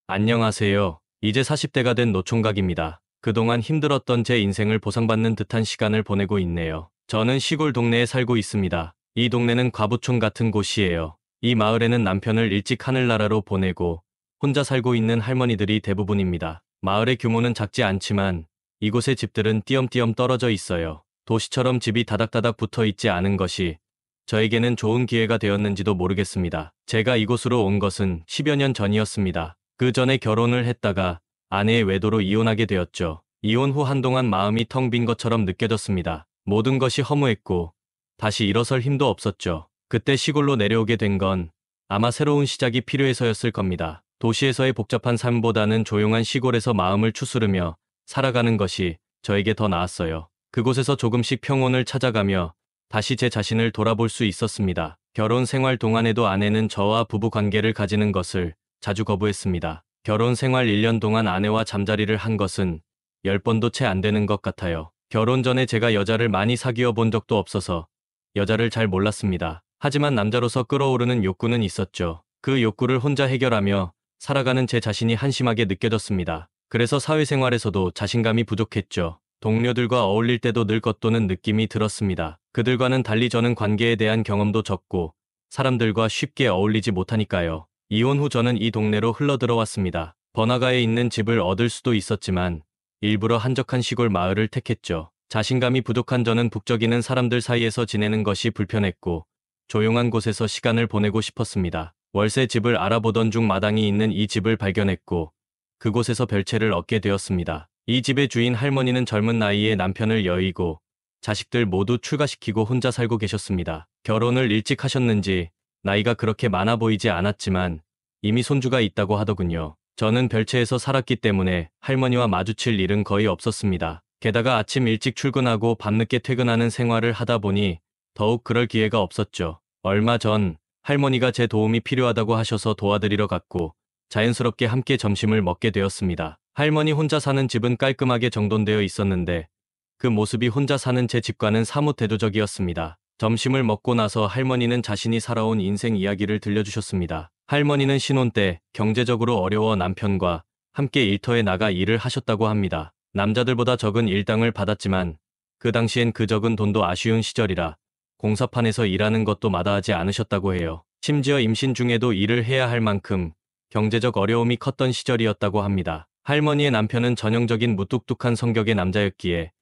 안녕하세요. 이제 40대가 된 노총각입니다. 그동안 힘들었던 제 인생을 보상받는 듯한 시간을 보내고 있네요. 저는 시골 동네에 살고 있습니다. 이 동네는 과부촌 같은 곳이에요. 이 마을에는 남편을 일찍 하늘나라로 보내고 혼자 살고 있는 할머니들이 대부분입니다. 마을의 규모는 작지 않지만 이곳의 집들은 띄엄띄엄 떨어져 있어요. 도시처럼 집이 다닥다닥 붙어 있지 않은 것이 저에게는 좋은 기회가 되었는지도 모르겠습니다. 제가 이곳으로 온 것은 10여 년 전이었습니다. 그 전에 결혼을 했다가 아내의 외도로 이혼하게 되었죠. 이혼 후 한동안 마음이 텅 빈 것처럼 느껴졌습니다. 모든 것이 허무했고 다시 일어설 힘도 없었죠. 그때 시골로 내려오게 된 건 아마 새로운 시작이 필요해서였을 겁니다. 도시에서의 복잡한 삶보다는 조용한 시골에서 마음을 추스르며 살아가는 것이 저에게 더 나았어요. 그곳에서 조금씩 평온을 찾아가며 다시 제 자신을 돌아볼 수 있었습니다. 결혼 생활 동안에도 아내는 저와 부부 관계를 가지는 것을 자주 거부했습니다. 결혼 생활 1년 동안 아내와 잠자리를 한 것은 10번도 채 안 되는 것 같아요. 결혼 전에 제가 여자를 많이 사귀어 본 적도 없어서 여자를 잘 몰랐습니다. 하지만 남자로서 끌어오르는 욕구는 있었죠. 그 욕구를 혼자 해결하며 살아가는 제 자신이 한심하게 느껴졌습니다. 그래서 사회생활에서도 자신감이 부족했죠. 동료들과 어울릴 때도 늘 겉도는 느낌이 들었습니다. 그들과는 달리 저는 관계에 대한 경험도 적고 사람들과 쉽게 어울리지 못하니까요. 이혼 후 저는 이 동네로 흘러들어왔습니다. 번화가에 있는 집을 얻을 수도 있었지만 일부러 한적한 시골 마을을 택했죠. 자신감이 부족한 저는 북적이는 사람들 사이에서 지내는 것이 불편했고 조용한 곳에서 시간을 보내고 싶었습니다. 월세 집을 알아보던 중 마당이 있는 이 집을 발견했고 그곳에서 별채를 얻게 되었습니다. 이 집의 주인 할머니는 젊은 나이에 남편을 여의고 자식들 모두 출가시키고 혼자 살고 계셨습니다. 결혼을 일찍 하셨는지 나이가 그렇게 많아 보이지 않았지만 이미 손주가 있다고 하더군요. 저는 별채에서 살았기 때문에 할머니와 마주칠 일은 거의 없었습니다. 게다가 아침 일찍 출근하고 밤늦게 퇴근하는 생활을 하다 보니 더욱 그럴 기회가 없었죠. 얼마 전 할머니가 제 도움이 필요하다고 하셔서 도와드리러 갔고 자연스럽게 함께 점심을 먹게 되었습니다. 할머니 혼자 사는 집은 깔끔하게 정돈되어 있었는데 그 모습이 혼자 사는 제 집과는 사뭇 대조적이었습니다. 점심을 먹고 나서 할머니는 자신이 살아온 인생 이야기를 들려주셨습니다. 할머니는 신혼 때 경제적으로 어려워 남편과 함께 일터에 나가 일을 하셨다고 합니다. 남자들보다 적은 일당을 받았지만 그 당시엔 그 적은 돈도 아쉬운 시절이라 공사판에서 일하는 것도 마다하지 않으셨다고 해요. 심지어 임신 중에도 일을 해야 할 만큼 경제적 어려움이 컸던 시절이었다고 합니다. 할머니의 남편은 전형적인 무뚝뚝한 성격의 남자였기에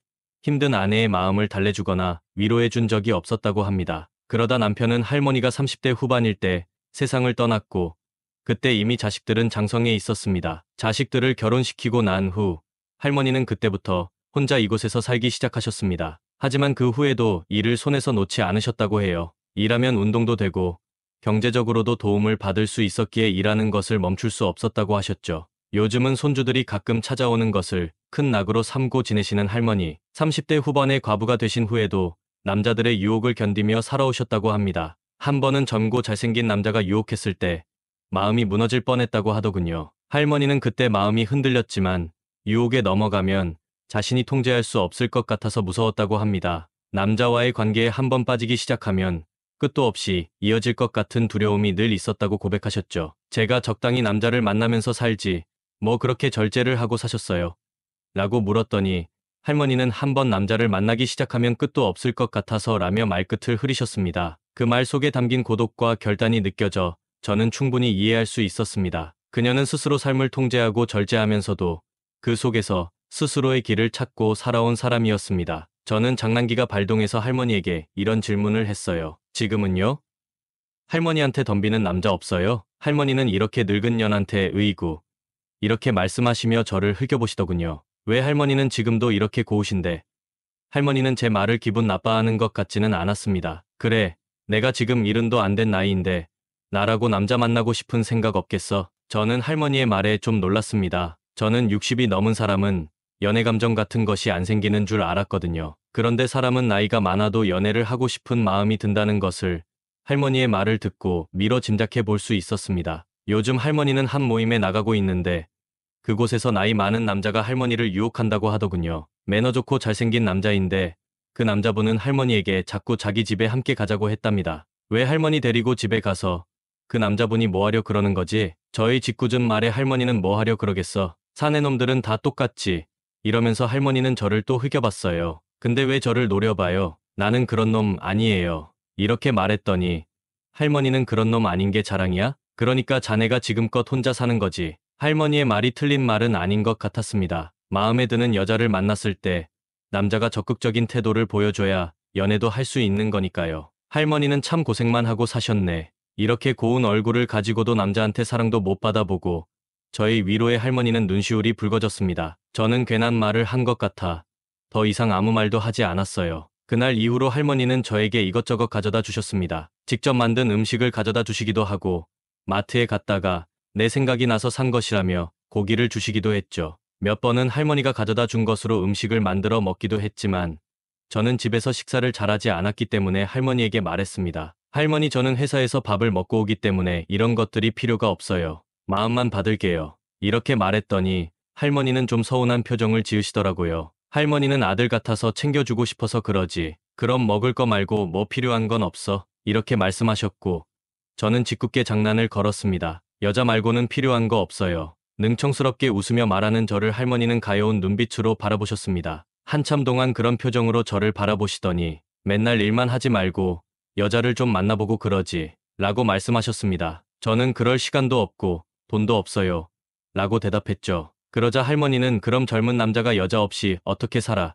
힘든 아내의 마음을 달래주거나 위로해준 적이 없었다고 합니다. 그러다 남편은 할머니가 30대 후반일 때 세상을 떠났고 그때 이미 자식들은 장성해 있었습니다. 자식들을 결혼시키고 난 후 할머니는 그때부터 혼자 이곳에서 살기 시작하셨습니다. 하지만 그 후에도 일을 손에서 놓지 않으셨다고 해요. 일하면 운동도 되고 경제적으로도 도움을 받을 수 있었기에 일하는 것을 멈출 수 없었다고 하셨죠. 요즘은 손주들이 가끔 찾아오는 것을 큰 낙으로 삼고 지내시는 할머니. 30대 후반의 과부가 되신 후에도 남자들의 유혹을 견디며 살아오셨다고 합니다. 한 번은 젊고 잘생긴 남자가 유혹했을 때 마음이 무너질 뻔했다고 하더군요. 할머니는 그때 마음이 흔들렸지만 유혹에 넘어가면 자신이 통제할 수 없을 것 같아서 무서웠다고 합니다. 남자와의 관계에 한 번 빠지기 시작하면 끝도 없이 이어질 것 같은 두려움이 늘 있었다고 고백하셨죠. 제가 적당히 남자를 만나면서 살지 뭐 그렇게 절제를 하고 사셨어요? 라고 물었더니 할머니는 한 번 남자를 만나기 시작하면 끝도 없을 것 같아서 라며 말끝을 흐리셨습니다. 그 말 속에 담긴 고독과 결단이 느껴져 저는 충분히 이해할 수 있었습니다. 그녀는 스스로 삶을 통제하고 절제하면서도 그 속에서 스스로의 길을 찾고 살아온 사람이었습니다. 저는 장난기가 발동해서 할머니에게 이런 질문을 했어요. 지금은요? 할머니한테 덤비는 남자 없어요? 할머니는 이렇게 늙은 년한테 으이구 이렇게 말씀하시며 저를 흘겨보시더군요. 왜 할머니는 지금도 이렇게 고우신데? 할머니는 제 말을 기분 나빠하는 것 같지는 않았습니다. 그래, 내가 지금 70도 안 된 나이인데 나라고 남자 만나고 싶은 생각 없겠어? 저는 할머니의 말에 좀 놀랐습니다. 저는 60이 넘은 사람은 연애 감정 같은 것이 안 생기는 줄 알았거든요. 그런데 사람은 나이가 많아도 연애를 하고 싶은 마음이 든다는 것을 할머니의 말을 듣고 미뤄 짐작해 볼 수 있었습니다. 요즘 할머니는 한 모임에 나가고 있는데 그곳에서 나이 많은 남자가 할머니를 유혹한다고 하더군요. 매너 좋고 잘생긴 남자인데 그 남자분은 할머니에게 자꾸 자기 집에 함께 가자고 했답니다. 왜 할머니 데리고 집에 가서 그 남자분이 뭐하려 그러는 거지? 저의 짓궂은 말에 할머니는 뭐 하려 그러겠어. 사내 놈들은 다 똑같지. 이러면서 할머니는 저를 또 흘겨봤어요. 근데 왜 저를 노려봐요? 나는 그런 놈 아니에요. 이렇게 말했더니 할머니는 그런 놈 아닌 게 자랑이야? 그러니까 자네가 지금껏 혼자 사는 거지. 할머니의 말이 틀린 말은 아닌 것 같았습니다. 마음에 드는 여자를 만났을 때 남자가 적극적인 태도를 보여줘야 연애도 할 수 있는 거니까요. 할머니는 참 고생만 하고 사셨네. 이렇게 고운 얼굴을 가지고도 남자한테 사랑도 못 받아보고 저의 위로에 할머니는 눈시울이 붉어졌습니다. 저는 괜한 말을 한 것 같아 더 이상 아무 말도 하지 않았어요. 그날 이후로 할머니는 저에게 이것저것 가져다 주셨습니다. 직접 만든 음식을 가져다 주시기도 하고 마트에 갔다가 내 생각이 나서 산 것이라며 고기를 주시기도 했죠. 몇 번은 할머니가 가져다 준 것으로 음식을 만들어 먹기도 했지만 저는 집에서 식사를 잘하지 않았기 때문에 할머니에게 말했습니다. 할머니, 저는 회사에서 밥을 먹고 오기 때문에 이런 것들이 필요가 없어요. 마음만 받을게요. 이렇게 말했더니 할머니는 좀 서운한 표정을 지으시더라고요. 할머니는 아들 같아서 챙겨주고 싶어서 그러지. 그럼 먹을 거 말고 뭐 필요한 건 없어? 이렇게 말씀하셨고 저는 짓궂게 장난을 걸었습니다. 여자 말고는 필요한 거 없어요. 능청스럽게 웃으며 말하는 저를 할머니는 가여운 눈빛으로 바라보셨습니다. 한참 동안 그런 표정으로 저를 바라보시더니 맨날 일만 하지 말고 여자를 좀 만나보고 그러지 라고 말씀하셨습니다. 저는 그럴 시간도 없고 돈도 없어요 라고 대답했죠. 그러자 할머니는 그럼 젊은 남자가 여자 없이 어떻게 살아?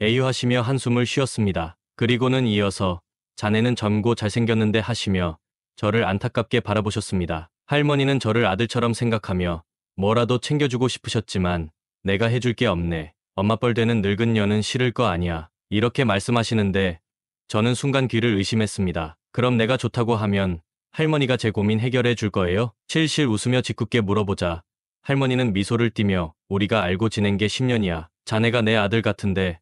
애유하시며 한숨을 쉬었습니다. 그리고는 이어서 자네는 젊고 잘생겼는데 하시며 저를 안타깝게 바라보셨습니다. 할머니는 저를 아들처럼 생각하며 뭐라도 챙겨주고 싶으셨지만 내가 해줄 게 없네. 엄마뻘 되는 늙은 년은 싫을 거 아니야. 이렇게 말씀하시는데 저는 순간 귀를 의심했습니다. 그럼 내가 좋다고 하면 할머니가 제 고민 해결해 줄 거예요? 실실 웃으며 짓궂게 물어보자 할머니는 미소를 띠며 우리가 알고 지낸 게 10년이야. 자네가 내 아들 같은데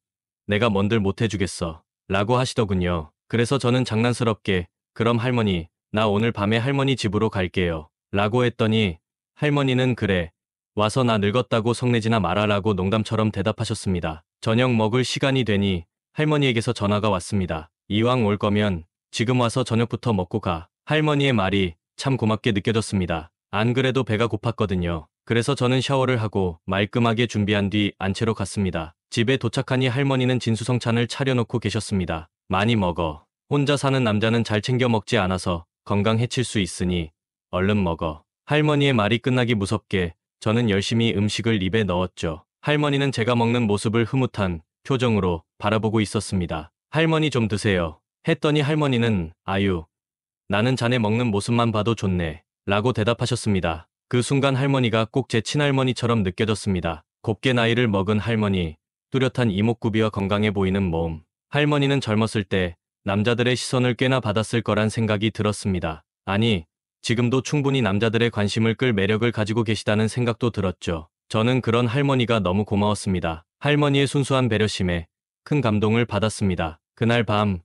내가 뭔들 못해주겠어 라고 하시더군요. 그래서 저는 장난스럽게 그럼 할머니, 나 오늘 밤에 할머니 집으로 갈게요 라고 했더니 할머니는 그래, 와서 나 늙었다고 성내지나 말아라고 농담처럼 대답하셨습니다. 저녁 먹을 시간이 되니 할머니에게서 전화가 왔습니다. 이왕 올 거면 지금 와서 저녁부터 먹고 가. 할머니의 말이 참 고맙게 느껴졌습니다. 안 그래도 배가 고팠거든요. 그래서 저는 샤워를 하고 말끔하게 준비한 뒤 안채로 갔습니다. 집에 도착하니 할머니는 진수성찬을 차려놓고 계셨습니다. 많이 먹어. 혼자 사는 남자는 잘 챙겨 먹지 않아서 건강 해칠 수 있으니 얼른 먹어. 할머니의 말이 끝나기 무섭게 저는 열심히 음식을 입에 넣었죠. 할머니는 제가 먹는 모습을 흐뭇한 표정으로 바라보고 있었습니다. 할머니 좀 드세요 했더니 할머니는 아유, 나는 자네 먹는 모습만 봐도 좋네 라고 대답하셨습니다. 그 순간 할머니가 꼭 제 친할머니처럼 느껴졌습니다. 곱게 나이를 먹은 할머니, 뚜렷한 이목구비와 건강해 보이는 몸. 할머니는 젊었을 때 남자들의 시선을 꽤나 받았을 거란 생각이 들었습니다. 아니, 지금도 충분히 남자들의 관심을 끌 매력을 가지고 계시다는 생각도 들었죠. 저는 그런 할머니가 너무 고마웠습니다. 할머니의 순수한 배려심에 큰 감동을 받았습니다. 그날 밤,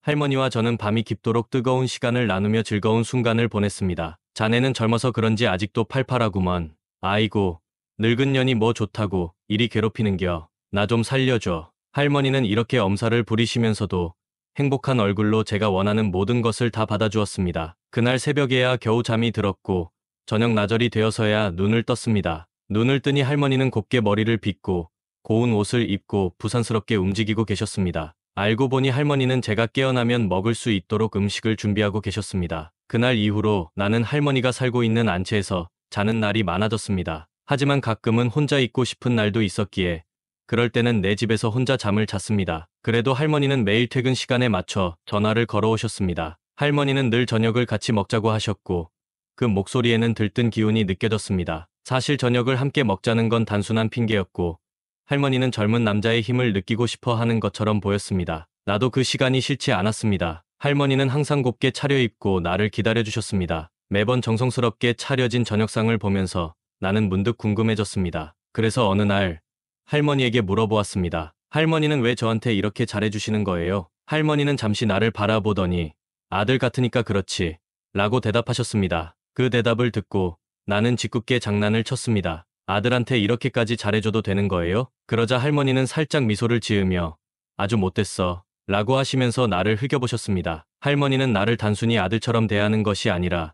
할머니와 저는 밤이 깊도록 뜨거운 시간을 나누며 즐거운 순간을 보냈습니다. 자네는 젊어서 그런지 아직도 팔팔하구먼. 아이고, 늙은 년이 뭐 좋다고 이리 괴롭히는겨. 나 좀 살려줘. 할머니는 이렇게 엄살을 부리시면서도 행복한 얼굴로 제가 원하는 모든 것을 다 받아주었습니다. 그날 새벽에야 겨우 잠이 들었고 저녁 나절이 되어서야 눈을 떴습니다. 눈을 뜨니 할머니는 곱게 머리를 빗고 고운 옷을 입고 부산스럽게 움직이고 계셨습니다. 알고 보니 할머니는 제가 깨어나면 먹을 수 있도록 음식을 준비하고 계셨습니다. 그날 이후로 나는 할머니가 살고 있는 안채에서 자는 날이 많아졌습니다. 하지만 가끔은 혼자 있고 싶은 날도 있었기에 그럴 때는 내 집에서 혼자 잠을 잤습니다. 그래도 할머니는 매일 퇴근 시간에 맞춰 전화를 걸어오셨습니다. 할머니는 늘 저녁을 같이 먹자고 하셨고 그 목소리에는 들뜬 기운이 느껴졌습니다. 사실 저녁을 함께 먹자는 건 단순한 핑계였고 할머니는 젊은 남자의 힘을 느끼고 싶어 하는 것처럼 보였습니다. 나도 그 시간이 싫지 않았습니다. 할머니는 항상 곱게 차려입고 나를 기다려주셨습니다. 매번 정성스럽게 차려진 저녁상을 보면서 나는 문득 궁금해졌습니다. 그래서 어느 날 할머니에게 물어보았습니다. 할머니는 왜 저한테 이렇게 잘해주시는 거예요? 할머니는 잠시 나를 바라보더니 아들 같으니까 그렇지 라고 대답하셨습니다. 그 대답을 듣고 나는 짓궂게 장난을 쳤습니다. 아들한테 이렇게까지 잘해줘도 되는 거예요? 그러자 할머니는 살짝 미소를 지으며 아주 못됐어 라고 하시면서 나를 흘겨보셨습니다. 할머니는 나를 단순히 아들처럼 대하는 것이 아니라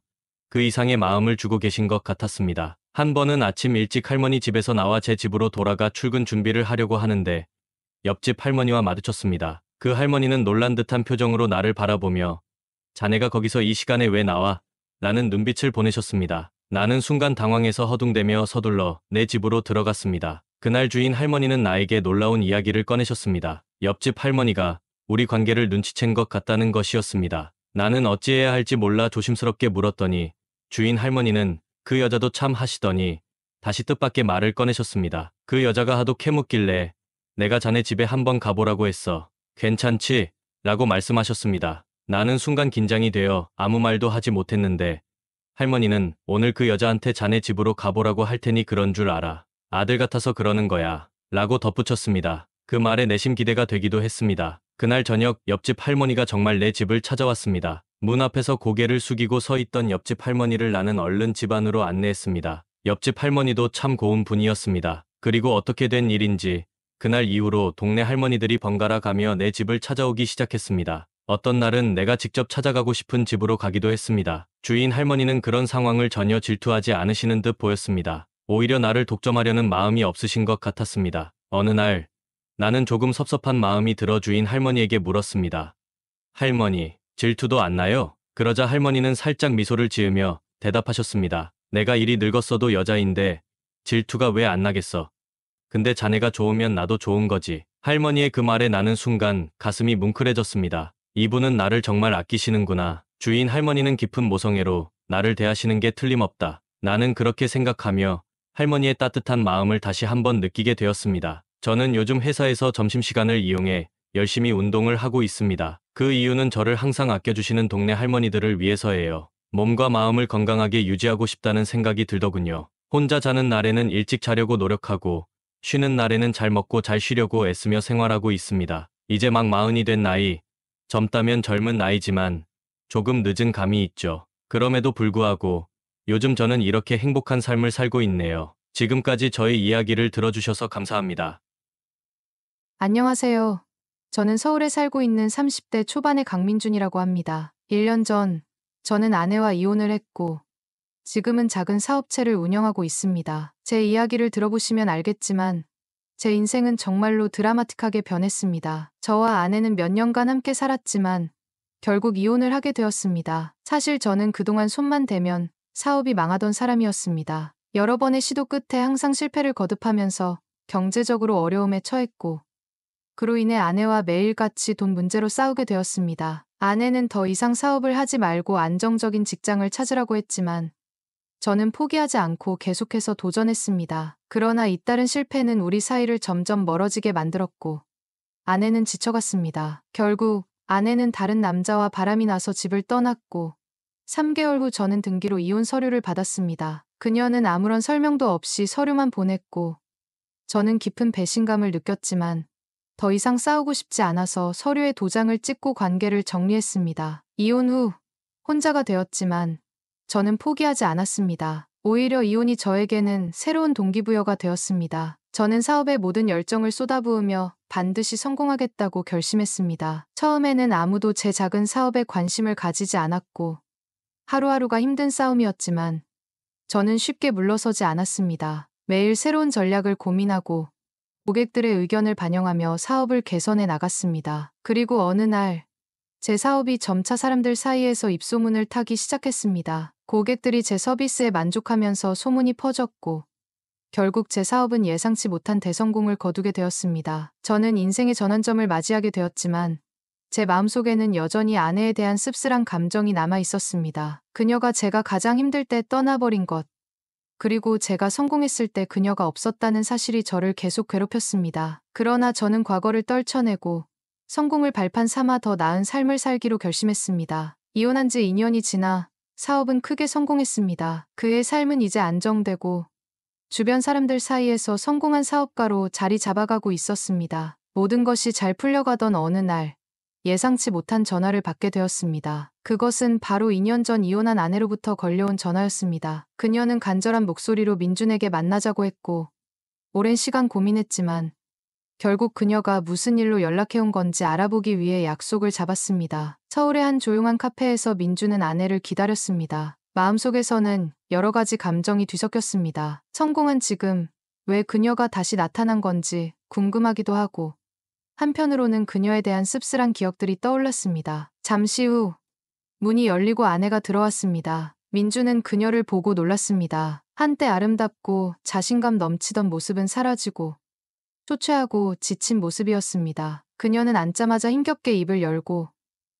그 이상의 마음을 주고 계신 것 같았습니다. 한 번은 아침 일찍 할머니 집에서 나와 제 집으로 돌아가 출근 준비를 하려고 하는데 옆집 할머니와 마주쳤습니다. 그 할머니는 놀란 듯한 표정으로 나를 바라보며 자네가 거기서 이 시간에 왜 나와? 라는 눈빛을 보내셨습니다. 나는 순간 당황해서 허둥대며 서둘러 내 집으로 들어갔습니다. 그날 주인 할머니는 나에게 놀라운 이야기를 꺼내셨습니다. 옆집 할머니가 우리 관계를 눈치챈 것 같다는 것이었습니다. 나는 어찌해야 할지 몰라 조심스럽게 물었더니 주인 할머니는 그 여자도 참 하시더니 다시 뜻밖의 말을 꺼내셨습니다. 그 여자가 하도 캐묻길래 내가 자네 집에 한번 가보라고 했어. 괜찮지? 라고 말씀하셨습니다. 나는 순간 긴장이 되어 아무 말도 하지 못했는데 할머니는 오늘 그 여자한테 자네 집으로 가보라고 할 테니 그런 줄 알아. 아들 같아서 그러는 거야. 라고 덧붙였습니다. 그 말에 내심 기대가 되기도 했습니다. 그날 저녁 옆집 할머니가 정말 내 집을 찾아왔습니다. 문 앞에서 고개를 숙이고 서 있던 옆집 할머니를 나는 얼른 집 안으로 안내했습니다. 옆집 할머니도 참 고운 분이었습니다. 그리고 어떻게 된 일인지 그날 이후로 동네 할머니들이 번갈아 가며 내 집을 찾아오기 시작했습니다. 어떤 날은 내가 직접 찾아가고 싶은 집으로 가기도 했습니다. 주인 할머니는 그런 상황을 전혀 질투하지 않으시는 듯 보였습니다. 오히려 나를 독점하려는 마음이 없으신 것 같았습니다. 어느 날 나는 조금 섭섭한 마음이 들어 주인 할머니에게 물었습니다. 할머니, 질투도 안 나요? 그러자 할머니는 살짝 미소를 지으며 대답하셨습니다. 내가 이리 늙었어도 여자인데 질투가 왜 안 나겠어? 근데 자네가 좋으면 나도 좋은 거지. 할머니의 그 말에 나는 순간 가슴이 뭉클해졌습니다. 이분은 나를 정말 아끼시는구나. 주인 할머니는 깊은 모성애로 나를 대하시는 게 틀림없다. 나는 그렇게 생각하며 할머니의 따뜻한 마음을 다시 한번 느끼게 되었습니다. 저는 요즘 회사에서 점심시간을 이용해 열심히 운동을 하고 있습니다. 그 이유는 저를 항상 아껴주시는 동네 할머니들을 위해서예요. 몸과 마음을 건강하게 유지하고 싶다는 생각이 들더군요. 혼자 자는 날에는 일찍 자려고 노력하고 쉬는 날에는 잘 먹고 잘 쉬려고 애쓰며 생활하고 있습니다. 이제 막 40이 된 나이, 젊다면 젊은 나이지만 조금 늦은 감이 있죠. 그럼에도 불구하고 요즘 저는 이렇게 행복한 삶을 살고 있네요. 지금까지 저의 이야기를 들어주셔서 감사합니다. 안녕하세요. 저는 서울에 살고 있는 30대 초반의 강민준이라고 합니다. 1년 전, 저는 아내와 이혼을 했고, 지금은 작은 사업체를 운영하고 있습니다. 제 이야기를 들어보시면 알겠지만, 제 인생은 정말로 드라마틱하게 변했습니다. 저와 아내는 몇 년간 함께 살았지만, 결국 이혼을 하게 되었습니다. 사실 저는 그동안 손만 대면 사업이 망하던 사람이었습니다. 여러 번의 시도 끝에 항상 실패를 거듭하면서 경제적으로 어려움에 처했고, 그로 인해 아내와 매일같이 돈 문제로 싸우게 되었습니다. 아내는 더 이상 사업을 하지 말고 안정적인 직장을 찾으라고 했지만 저는 포기하지 않고 계속해서 도전했습니다. 그러나 잇따른 실패는 우리 사이를 점점 멀어지게 만들었고 아내는 지쳐갔습니다. 결국 아내는 다른 남자와 바람이 나서 집을 떠났고 3개월 후 저는 등기로 이혼 서류를 받았습니다. 그녀는 아무런 설명도 없이 서류만 보냈고 저는 깊은 배신감을 느꼈지만 더 이상 싸우고 싶지 않아서 서류에 도장을 찍고 관계를 정리했습니다. 이혼 후 혼자가 되었지만 저는 포기하지 않았습니다. 오히려 이혼이 저에게는 새로운 동기부여가 되었습니다. 저는 사업에 모든 열정을 쏟아부으며 반드시 성공하겠다고 결심했습니다. 처음에는 아무도 제 작은 사업에 관심을 가지지 않았고 하루하루가 힘든 싸움이었지만 저는 쉽게 물러서지 않았습니다. 매일 새로운 전략을 고민하고 고객들의 의견을 반영하며 사업을 개선해 나갔습니다. 그리고 어느 날 제 사업이 점차 사람들 사이에서 입소문을 타기 시작했습니다. 고객들이 제 서비스에 만족하면서 소문이 퍼졌고 결국 제 사업은 예상치 못한 대성공을 거두게 되었습니다. 저는 인생의 전환점을 맞이하게 되었지만 제 마음속에는 여전히 아내에 대한 씁쓸한 감정이 남아 있었습니다. 그녀가 제가 가장 힘들 때 떠나버린 것, 그리고 제가 성공했을 때 그녀가 없었다는 사실이 저를 계속 괴롭혔습니다. 그러나 저는 과거를 떨쳐내고 성공을 발판 삼아 더 나은 삶을 살기로 결심했습니다. 이혼한 지 2년이 지나 사업은 크게 성공했습니다. 그의 삶은 이제 안정되고 주변 사람들 사이에서 성공한 사업가로 자리 잡아가고 있었습니다. 모든 것이 잘 풀려가던 어느 날 예상치 못한 전화를 받게 되었습니다. 그것은 바로 2년 전 이혼한 아내로부터 걸려온 전화였습니다. 그녀는 간절한 목소리로 민준에게 만나자고 했고 오랜 시간 고민했지만 결국 그녀가 무슨 일로 연락해온 건지 알아보기 위해 약속을 잡았습니다. 서울의 한 조용한 카페에서 민준은 아내를 기다렸습니다. 마음속에서는 여러 가지 감정이 뒤섞였습니다. 성공한 지금 왜 그녀가 다시 나타난 건지 궁금하기도 하고, 한편으로는 그녀에 대한 씁쓸한 기억들이 떠올랐습니다. 잠시 후 문이 열리고 아내가 들어왔습니다. 민주는 그녀를 보고 놀랐습니다. 한때 아름답고 자신감 넘치던 모습은 사라지고 초췌하고 지친 모습이었습니다. 그녀는 앉자마자 힘겹게 입을 열고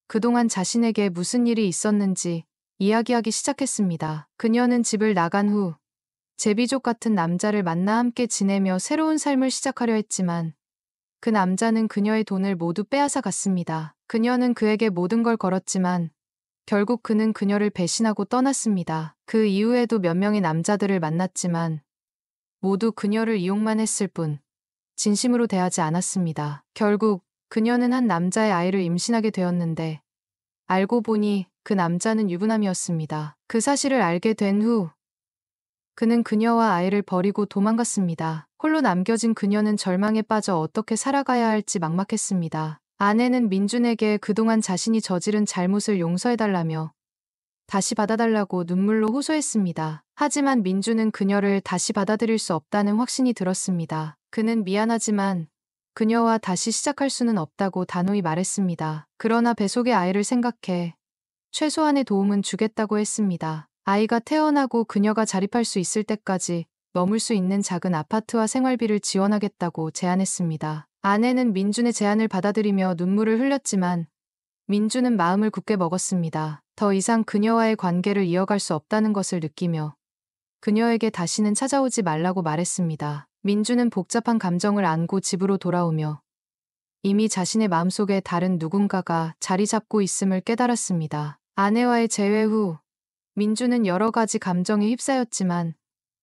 그동안 자신에게 무슨 일이 있었는지 이야기하기 시작했습니다. 그녀는 집을 나간 후 제비족 같은 남자를 만나 함께 지내며 새로운 삶을 시작하려 했지만 그 남자는 그녀의 돈을 모두 빼앗아 갔습니다. 그녀는 그에게 모든 걸 걸었지만 결국 그는 그녀를 배신하고 떠났습니다. 그 이후에도 몇 명의 남자들을 만났지만 모두 그녀를 이용만 했을 뿐 진심으로 대하지 않았습니다. 결국 그녀는 한 남자의 아이를 임신하게 되었는데 알고 보니 그 남자는 유부남이었습니다. 그 사실을 알게 된 후 그는 그녀와 아이를 버리고 도망갔습니다. 홀로 남겨진 그녀는 절망에 빠져 어떻게 살아가야 할지 막막했습니다. 아내는 민준에게 그동안 자신이 저지른 잘못을 용서해달라며 다시 받아달라고 눈물로 호소했습니다. 하지만 민준은 그녀를 다시 받아들일 수 없다는 확신이 들었습니다. 그는 미안하지만 그녀와 다시 시작할 수는 없다고 단호히 말했습니다. 그러나 뱃속의 아이를 생각해 최소한의 도움은 주겠다고 했습니다. 아이가 태어나고 그녀가 자립할 수 있을 때까지 머물 수 있는 작은 아파트와 생활비를 지원하겠다고 제안했습니다. 아내는 민준의 제안을 받아들이며 눈물을 흘렸지만 민준은 마음을 굳게 먹었습니다. 더 이상 그녀와의 관계를 이어갈 수 없다는 것을 느끼며 그녀에게 다시는 찾아오지 말라고 말했습니다. 민준은 복잡한 감정을 안고 집으로 돌아오며 이미 자신의 마음속에 다른 누군가가 자리 잡고 있음을 깨달았습니다. 아내와의 재회 후 민준은 여러 가지 감정에 휩싸였지만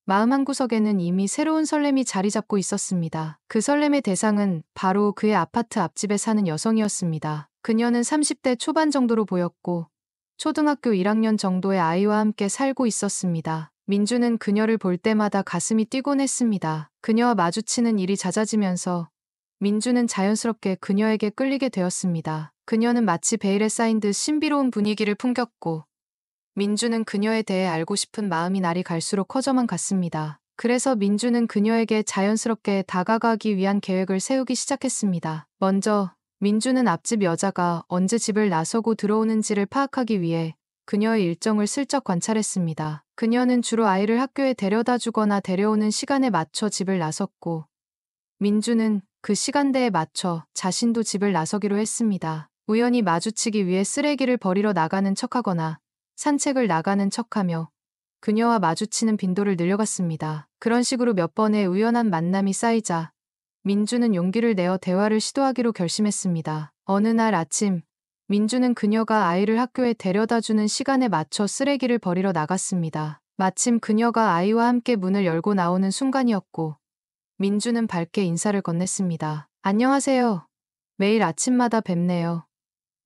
마음 한구석에는 이미 새로운 설렘이 자리 잡고 있었습니다. 그 설렘의 대상은 바로 그의 아파트 앞집에 사는 여성이었습니다. 그녀는 30대 초반 정도로 보였고 초등학교 1학년 정도의 아이와 함께 살고 있었습니다. 민준은 그녀를 볼 때마다 가슴이 뛰곤 했습니다. 그녀와 마주치는 일이 잦아지면서 민준은 자연스럽게 그녀에게 끌리게 되었습니다. 그녀는 마치 베일에 쌓인 듯 신비로운 분위기를 풍겼고 민준은 그녀에 대해 알고 싶은 마음이 날이 갈수록 커져만 갔습니다. 그래서 민준은 그녀에게 자연스럽게 다가가기 위한 계획을 세우기 시작했습니다. 먼저 민준은 앞집 여자가 언제 집을 나서고 들어오는지를 파악하기 위해 그녀의 일정을 슬쩍 관찰했습니다. 그녀는 주로 아이를 학교에 데려다 주거나 데려오는 시간에 맞춰 집을 나섰고 민준은 그 시간대에 맞춰 자신도 집을 나서기로 했습니다. 우연히 마주치기 위해 쓰레기를 버리러 나가는 척하거나 산책을 나가는 척하며 그녀와 마주치는 빈도를 늘려갔습니다. 그런 식으로 몇 번의 우연한 만남이 쌓이자 민주는 용기를 내어 대화를 시도하기로 결심했습니다. 어느 날 아침, 민주는 그녀가 아이를 학교에 데려다주는 시간에 맞춰 쓰레기를 버리러 나갔습니다. 마침 그녀가 아이와 함께 문을 열고 나오는 순간이었고 민주는 밝게 인사를 건넸습니다. 안녕하세요. 매일 아침마다 뵙네요.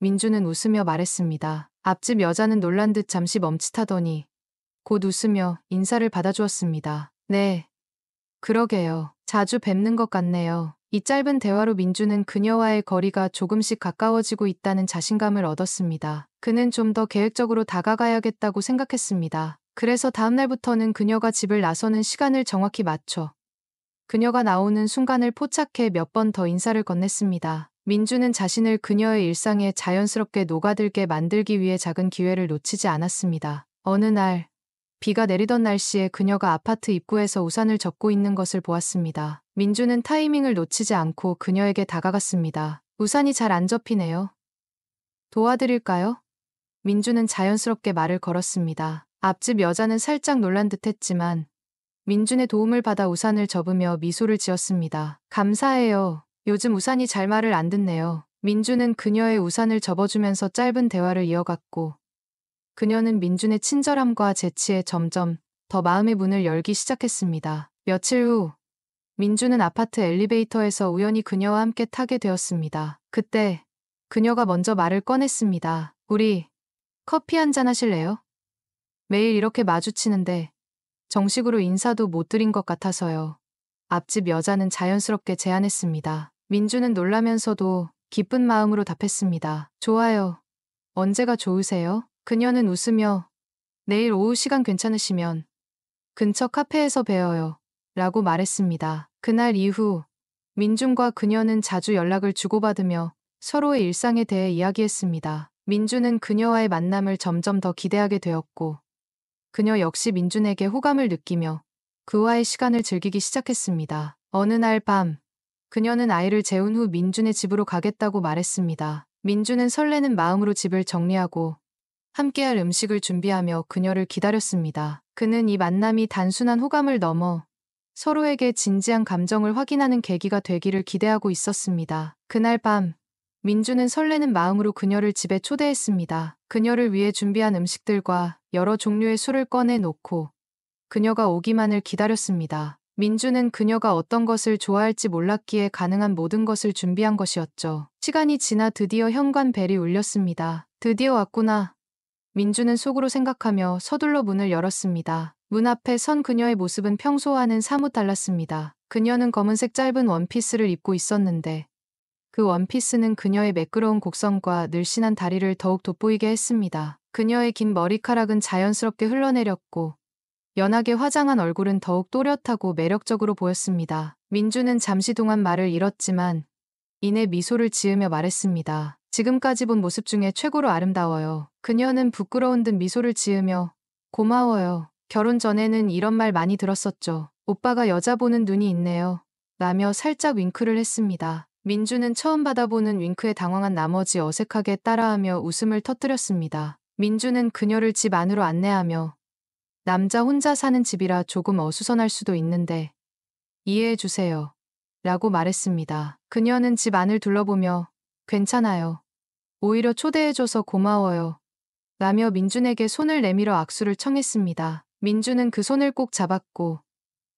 민주는 웃으며 말했습니다. 앞집 여자는 놀란 듯 잠시 멈칫하더니 곧 웃으며 인사를 받아주었습니다. 네, 그러게요. 자주 뵙는 것 같네요. 이 짧은 대화로 민주는 그녀와의 거리가 조금씩 가까워지고 있다는 자신감을 얻었습니다. 그는 좀 더 계획적으로 다가가야겠다고 생각했습니다. 그래서 다음 날부터는 그녀가 집을 나서는 시간을 정확히 맞춰 그녀가 나오는 순간을 포착해 몇 번 더 인사를 건넸습니다. 민주는 자신을 그녀의 일상에 자연스럽게 녹아들게 만들기 위해 작은 기회를 놓치지 않았습니다. 어느 날, 비가 내리던 날씨에 그녀가 아파트 입구에서 우산을 접고 있는 것을 보았습니다. 민주는 타이밍을 놓치지 않고 그녀에게 다가갔습니다. 우산이 잘 안 접히네요. 도와드릴까요? 민주는 자연스럽게 말을 걸었습니다. 앞집 여자는 살짝 놀란 듯 했지만 민준의 도움을 받아 우산을 접으며 미소를 지었습니다. 감사해요. 요즘 우산이 잘 말을 안 듣네요. 민주는 그녀의 우산을 접어주면서 짧은 대화를 이어갔고 그녀는 민준의 친절함과 재치에 점점 더 마음의 문을 열기 시작했습니다. 며칠 후 민주는 아파트 엘리베이터에서 우연히 그녀와 함께 타게 되었습니다. 그때 그녀가 먼저 말을 꺼냈습니다. 우리 커피 한잔 하실래요? 매일 이렇게 마주치는데 정식으로 인사도 못 드린 것 같아서요. 앞집 여자는 자연스럽게 제안했습니다. 민주는 놀라면서도 기쁜 마음으로 답했습니다. 좋아요. 언제가 좋으세요? 그녀는 웃으며 내일 오후 시간 괜찮으시면 근처 카페에서 뵈어요. 라고 말했습니다. 그날 이후 민준과 그녀는 자주 연락을 주고받으며 서로의 일상에 대해 이야기했습니다. 민준은 그녀와의 만남을 점점 더 기대하게 되었고, 그녀 역시 민준에게 호감을 느끼며 그와의 시간을 즐기기 시작했습니다. 어느 날 밤, 그녀는 아이를 재운 후 민준의 집으로 가겠다고 말했습니다. 민준은 설레는 마음으로 집을 정리하고 함께할 음식을 준비하며 그녀를 기다렸습니다. 그는 이 만남이 단순한 호감을 넘어 서로에게 진지한 감정을 확인하는 계기가 되기를 기대하고 있었습니다. 그날 밤, 민준은 설레는 마음으로 그녀를 집에 초대했습니다. 그녀를 위해 준비한 음식들과 여러 종류의 술을 꺼내 놓고 그녀가 오기만을 기다렸습니다. 민준은 그녀가 어떤 것을 좋아할지 몰랐기에 가능한 모든 것을 준비한 것이었죠. 시간이 지나 드디어 현관벨이 울렸습니다. 드디어 왔구나. 민준은 속으로 생각하며 서둘러 문을 열었습니다. 문 앞에 선 그녀의 모습은 평소와는 사뭇 달랐습니다. 그녀는 검은색 짧은 원피스를 입고 있었는데 그 원피스는 그녀의 매끄러운 곡선과 늘씬한 다리를 더욱 돋보이게 했습니다. 그녀의 긴 머리카락은 자연스럽게 흘러내렸고 연하게 화장한 얼굴은 더욱 또렷하고 매력적으로 보였습니다. 민준은 잠시 동안 말을 잃었지만 이내 미소를 지으며 말했습니다. 지금까지 본 모습 중에 최고로 아름다워요. 그녀는 부끄러운 듯 미소를 지으며 고마워요. 결혼 전에는 이런 말 많이 들었었죠. 오빠가 여자 보는 눈이 있네요. 라며 살짝 윙크를 했습니다. 민주는 처음 받아보는 윙크에 당황한 나머지 어색하게 따라하며 웃음을 터뜨렸습니다. 민주는 그녀를 집 안으로 안내하며 남자 혼자 사는 집이라 조금 어수선할 수도 있는데 이해해주세요. 라고 말했습니다. 그녀는 집 안을 둘러보며 괜찮아요. 오히려 초대해줘서 고마워요. 라며 민준에게 손을 내밀어 악수를 청했습니다. 민준은 그 손을 꼭 잡았고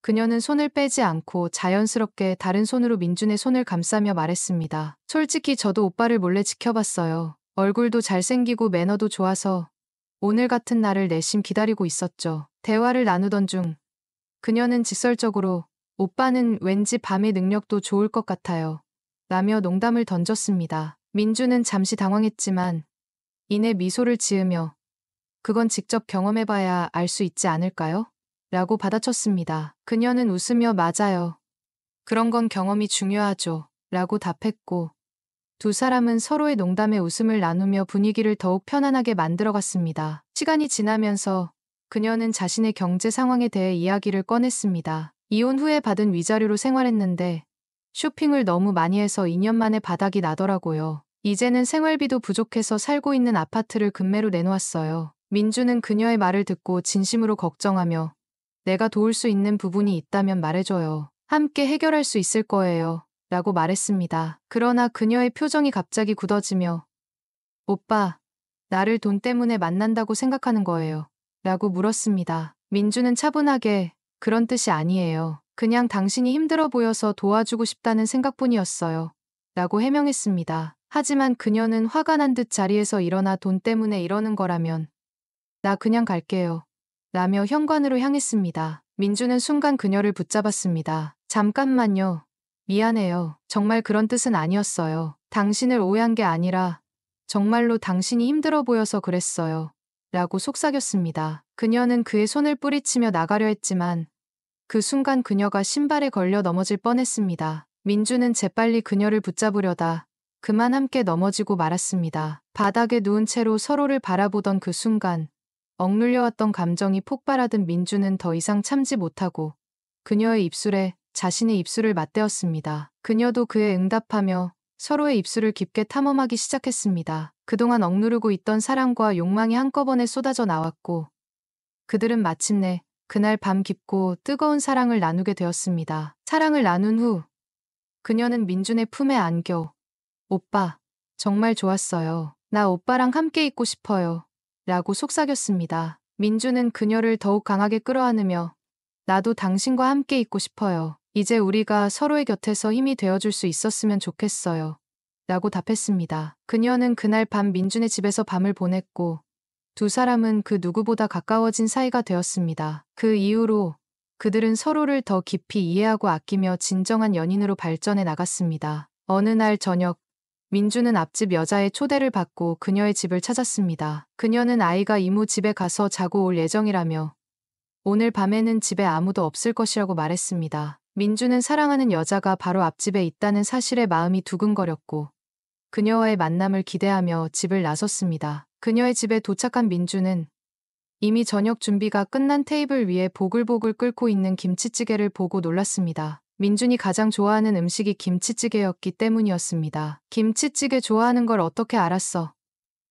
그녀는 손을 빼지 않고 자연스럽게 다른 손으로 민준의 손을 감싸며 말했습니다. 솔직히 저도 오빠를 몰래 지켜봤어요. 얼굴도 잘생기고 매너도 좋아서 오늘 같은 날을 내심 기다리고 있었죠. 대화를 나누던 중 그녀는 직설적으로 오빠는 왠지 밤의 능력도 좋을 것 같아요. 라며 농담을 던졌습니다. 민준은 잠시 당황했지만 이내 미소를 지으며 그건 직접 경험해봐야 알 수 있지 않을까요? 라고 받아쳤습니다. 그녀는 웃으며 맞아요. 그런 건 경험이 중요하죠. 라고 답했고 두 사람은 서로의 농담에 웃음을 나누며 분위기를 더욱 편안하게 만들어갔습니다. 시간이 지나면서 그녀는 자신의 경제 상황에 대해 이야기를 꺼냈습니다. 이혼 후에 받은 위자료로 생활했는데 쇼핑을 너무 많이 해서 2년 만에 바닥이 나더라고요. 이제는 생활비도 부족해서 살고 있는 아파트를 급매로 내놓았어요. 민주는 그녀의 말을 듣고 진심으로 걱정하며 내가 도울 수 있는 부분이 있다면 말해줘요. 함께 해결할 수 있을 거예요. 라고 말했습니다. 그러나 그녀의 표정이 갑자기 굳어지며 오빠, 나를 돈 때문에 만난다고 생각하는 거예요. 라고 물었습니다. 민주는 차분하게 그런 뜻이 아니에요. 그냥 당신이 힘들어 보여서 도와주고 싶다는 생각뿐이었어요. 라고 해명했습니다. 하지만 그녀는 화가 난 듯 자리에서 일어나 돈 때문에 이러는 거라면 나 그냥 갈게요. 라며 현관으로 향했습니다. 민주는 순간 그녀를 붙잡았습니다. 잠깐만요. 미안해요. 정말 그런 뜻은 아니었어요. 당신을 오해한 게 아니라 정말로 당신이 힘들어 보여서 그랬어요. 라고 속삭였습니다. 그녀는 그의 손을 뿌리치며 나가려 했지만 그 순간 그녀가 신발에 걸려 넘어질 뻔했습니다. 민주는 재빨리 그녀를 붙잡으려다 그만 함께 넘어지고 말았습니다. 바닥에 누운 채로 서로를 바라보던 그 순간 억눌려왔던 감정이 폭발하던 민주는 더 이상 참지 못하고 그녀의 입술에 자신의 입술을 맞대었습니다. 그녀도 그에 응답하며 서로의 입술을 깊게 탐험하기 시작했습니다. 그동안 억누르고 있던 사랑과 욕망이 한꺼번에 쏟아져 나왔고 그들은 마침내 그날 밤 깊고 뜨거운 사랑을 나누게 되었습니다. 사랑을 나눈 후 그녀는 민준의 품에 안겨 오빠, 정말 좋았어요. 나 오빠랑 함께 있고 싶어요. 라고 속삭였습니다. 민주는 그녀를 더욱 강하게 끌어안으며 나도 당신과 함께 있고 싶어요. 이제 우리가 서로의 곁에서 힘이 되어줄 수 있었으면 좋겠어요. 라고 답했습니다. 그녀는 그날 밤 민준의 집에서 밤을 보냈고 두 사람은 그 누구보다 가까워진 사이가 되었습니다. 그 이후로 그들은 서로를 더 깊이 이해하고 아끼며 진정한 연인으로 발전해 나갔습니다. 어느 날 저녁 민주는 앞집 여자의 초대를 받고 그녀의 집을 찾았습니다. 그녀는 아이가 이모 집에 가서 자고 올 예정이라며 오늘 밤에는 집에 아무도 없을 것이라고 말했습니다. 민주는 사랑하는 여자가 바로 앞집에 있다는 사실에 마음이 두근거렸고 그녀와의 만남을 기대하며 집을 나섰습니다. 그녀의 집에 도착한 민주는 이미 저녁 준비가 끝난 테이블 위에 보글보글 끓고 있는 김치찌개를 보고 놀랐습니다. 민준이 가장 좋아하는 음식이 김치찌개였기 때문이었습니다. 김치찌개 좋아하는 걸 어떻게 알았어?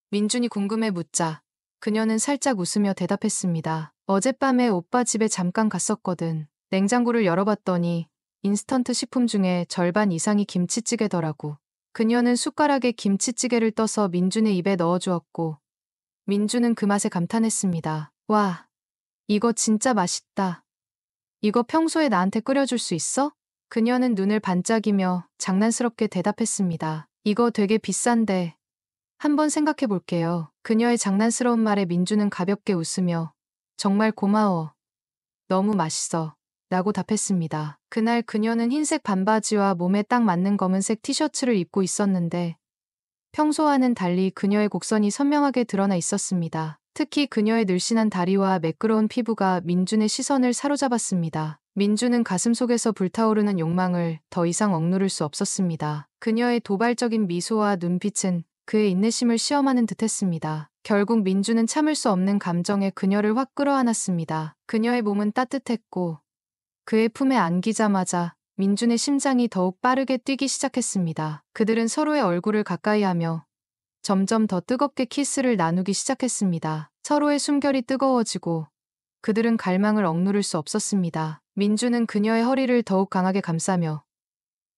민준이 궁금해 묻자 그녀는 살짝 웃으며 대답했습니다. 어젯밤에 오빠 집에 잠깐 갔었거든. 냉장고를 열어봤더니 인스턴트 식품 중에 절반 이상이 김치찌개더라고. 그녀는 숟가락에 김치찌개를 떠서 민준의 입에 넣어주었고 민준은 그 맛에 감탄했습니다. 와, 이거 진짜 맛있다. 이거 평소에 나한테 끓여줄 수 있어? 그녀는 눈을 반짝이며 장난스럽게 대답했습니다. 이거 되게 비싼데 한번 생각해 볼게요. 그녀의 장난스러운 말에 민주는 가볍게 웃으며 정말 고마워. 너무 맛있어. 라고 답했습니다. 그날 그녀는 흰색 반바지와 몸에 딱 맞는 검은색 티셔츠를 입고 있었는데 평소와는 달리 그녀의 곡선이 선명하게 드러나 있었습니다. 특히 그녀의 늘씬한 다리와 매끄러운 피부가 민준의 시선을 사로잡았습니다. 민준은 가슴속에서 불타오르는 욕망을 더 이상 억누를 수 없었습니다. 그녀의 도발적인 미소와 눈빛은 그의 인내심을 시험하는 듯했습니다. 결국 민준은 참을 수 없는 감정에 그녀를 확 끌어안았습니다. 그녀의 몸은 따뜻했고 그의 품에 안기자마자 민준의 심장이 더욱 빠르게 뛰기 시작했습니다. 그들은 서로의 얼굴을 가까이 하며 점점 더 뜨겁게 키스를 나누기 시작했습니다. 서로의 숨결이 뜨거워지고 그들은 갈망을 억누를 수 없었습니다. 민준은 그녀의 허리를 더욱 강하게 감싸며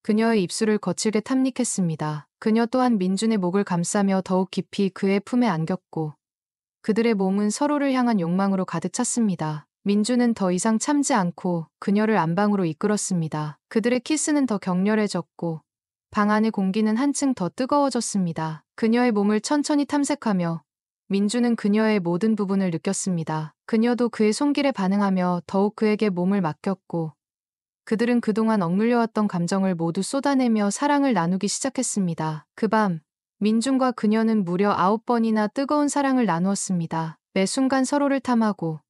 그녀의 입술을 거칠게 탐닉했습니다. 그녀 또한 민준의 목을 감싸며 더욱 깊이 그의 품에 안겼고 그들의 몸은 서로를 향한 욕망으로 가득 찼습니다. 민주는 더 이상 참지 않고 그녀를 안방으로 이끌었습니다. 그들의 키스는 더 격렬해졌고 방 안의 공기는 한층 더 뜨거워졌습니다. 그녀의 몸을 천천히 탐색하며 민주는 그녀의 모든 부분을 느꼈습니다. 그녀도 그의 손길에 반응하며 더욱 그에게 몸을 맡겼고 그들은 그동안 억눌려왔던 감정을 모두 쏟아내며 사랑을 나누기 시작했습니다. 그 밤 민준과 그녀는 무려 9번이나 뜨거운 사랑을 나누었습니다. 매 순간 서로를 탐하고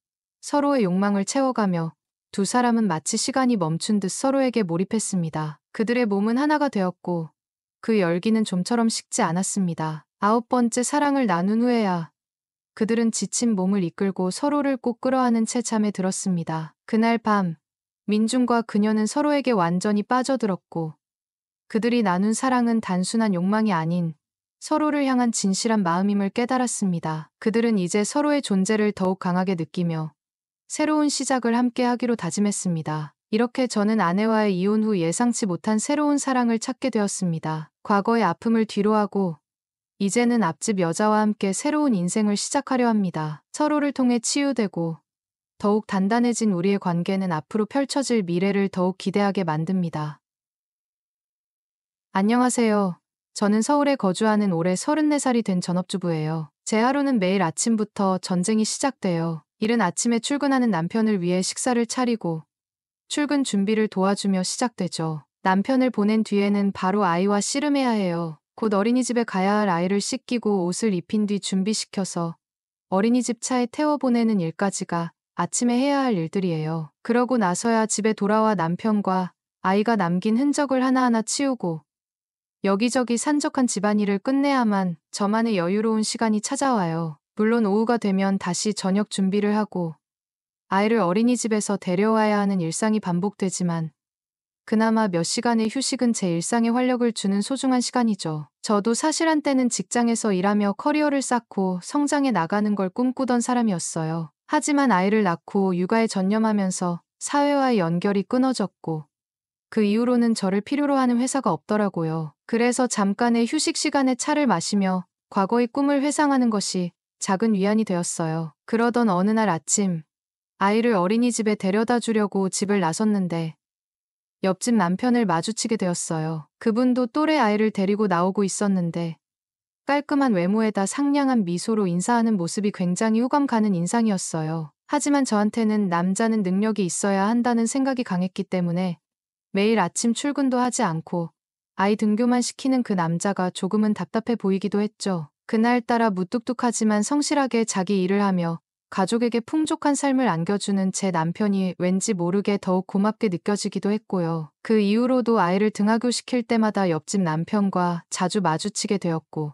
서로의 욕망을 채워가며 두 사람은 마치 시간이 멈춘 듯 서로에게 몰입했습니다. 그들의 몸은 하나가 되었고 그 열기는 좀처럼 식지 않았습니다. 9번째 사랑을 나눈 후에야 그들은 지친 몸을 이끌고 서로를 꼭 끌어안은 채 잠에 들었습니다. 그날 밤 민준과 그녀는 서로에게 완전히 빠져들었고 그들이 나눈 사랑은 단순한 욕망이 아닌 서로를 향한 진실한 마음임을 깨달았습니다. 그들은 이제 서로의 존재를 더욱 강하게 느끼며 새로운 시작을 함께 하기로 다짐했습니다. 이렇게 저는 아내와의 이혼 후 예상치 못한 새로운 사랑을 찾게 되었습니다. 과거의 아픔을 뒤로하고 이제는 앞집 여자와 함께 새로운 인생을 시작하려 합니다. 서로를 통해 치유되고 더욱 단단해진 우리의 관계는 앞으로 펼쳐질 미래를 더욱 기대하게 만듭니다. 안녕하세요. 저는 서울에 거주하는 올해 34살이 된 전업주부예요. 제 하루는 매일 아침부터 전쟁이 시작돼요. 이른 아침에 출근하는 남편을 위해 식사를 차리고 출근 준비를 도와주며 시작되죠. 남편을 보낸 뒤에는 바로 아이와 씨름해야 해요. 곧 어린이집에 가야 할 아이를 씻기고 옷을 입힌 뒤 준비시켜서 어린이집 차에 태워보내는 일까지가 아침에 해야 할 일들이에요. 그러고 나서야 집에 돌아와 남편과 아이가 남긴 흔적을 하나하나 치우고 여기저기 산적한 집안일을 끝내야만 저만의 여유로운 시간이 찾아와요. 물론 오후가 되면 다시 저녁 준비를 하고 아이를 어린이집에서 데려와야 하는 일상이 반복되지만 그나마 몇 시간의 휴식은 제 일상에 활력을 주는 소중한 시간이죠. 저도 사실 한때는 직장에서 일하며 커리어를 쌓고 성장해 나가는 걸 꿈꾸던 사람이었어요. 하지만 아이를 낳고 육아에 전념하면서 사회와의 연결이 끊어졌고 그 이후로는 저를 필요로 하는 회사가 없더라고요. 그래서 잠깐의 휴식 시간에 차를 마시며 과거의 꿈을 회상하는 것이 작은 위안이 되었어요. 그러던 어느 날 아침 아이를 어린이집에 데려다 주려고 집을 나섰는데 옆집 남편을 마주치게 되었어요. 그분도 또래 아이를 데리고 나오고 있었는데 깔끔한 외모에다 상냥한 미소로 인사하는 모습이 굉장히 호감 가는 인상이었어요. 하지만 저한테는 남자는 능력이 있어야 한다는 생각이 강했기 때문에 매일 아침 출근도 하지 않고 아이 등교만 시키는 그 남자가 조금은 답답해 보이기도 했죠. 그날따라 무뚝뚝하지만 성실하게 자기 일을 하며 가족에게 풍족한 삶을 안겨주는 제 남편이 왠지 모르게 더욱 고맙게 느껴지기도 했고요. 그 이후로도 아이를 등하교시킬 때마다 옆집 남편과 자주 마주치게 되었고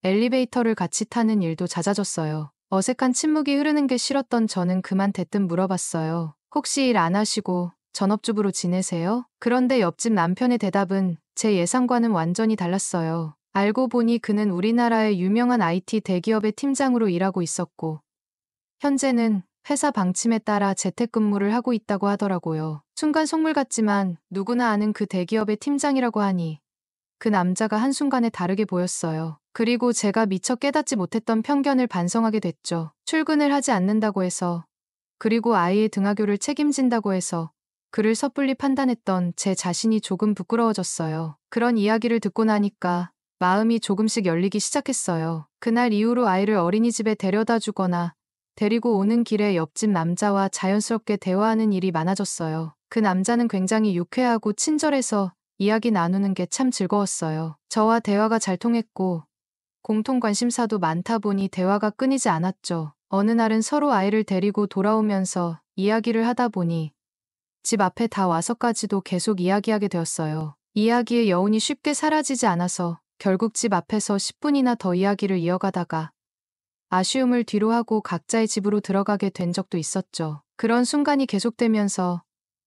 엘리베이터를 같이 타는 일도 잦아졌어요. 어색한 침묵이 흐르는 게 싫었던 저는 그만 대뜸 물어봤어요. 혹시 일 안 하시고 전업주부로 지내세요? 그런데 옆집 남편의 대답은 제 예상과는 완전히 달랐어요. 알고 보니 그는 우리나라의 유명한 IT 대기업의 팀장으로 일하고 있었고 현재는 회사 방침에 따라 재택근무를 하고 있다고 하더라고요. 순간 속물 같지만 누구나 아는 그 대기업의 팀장이라고 하니 그 남자가 한순간에 다르게 보였어요. 그리고 제가 미처 깨닫지 못했던 편견을 반성하게 됐죠. 출근을 하지 않는다고 해서 그리고 아이의 등하교를 책임진다고 해서 그를 섣불리 판단했던 제 자신이 조금 부끄러워졌어요. 그런 이야기를 듣고 나니까 마음이 조금씩 열리기 시작했어요. 그날 이후로 아이를 어린이집에 데려다 주거나 데리고 오는 길에 옆집 남자와 자연스럽게 대화하는 일이 많아졌어요. 그 남자는 굉장히 유쾌하고 친절해서 이야기 나누는 게 참 즐거웠어요. 저와 대화가 잘 통했고 공통 관심사도 많다 보니 대화가 끊이지 않았죠. 어느 날은 서로 아이를 데리고 돌아오면서 이야기를 하다 보니 집 앞에 다 와서까지도 계속 이야기하게 되었어요. 이야기의 여운이 쉽게 사라지지 않아서 결국 집 앞에서 10분이나 더 이야기를 이어가다가 아쉬움을 뒤로하고 각자의 집으로 들어가게 된 적도 있었죠. 그런 순간이 계속되면서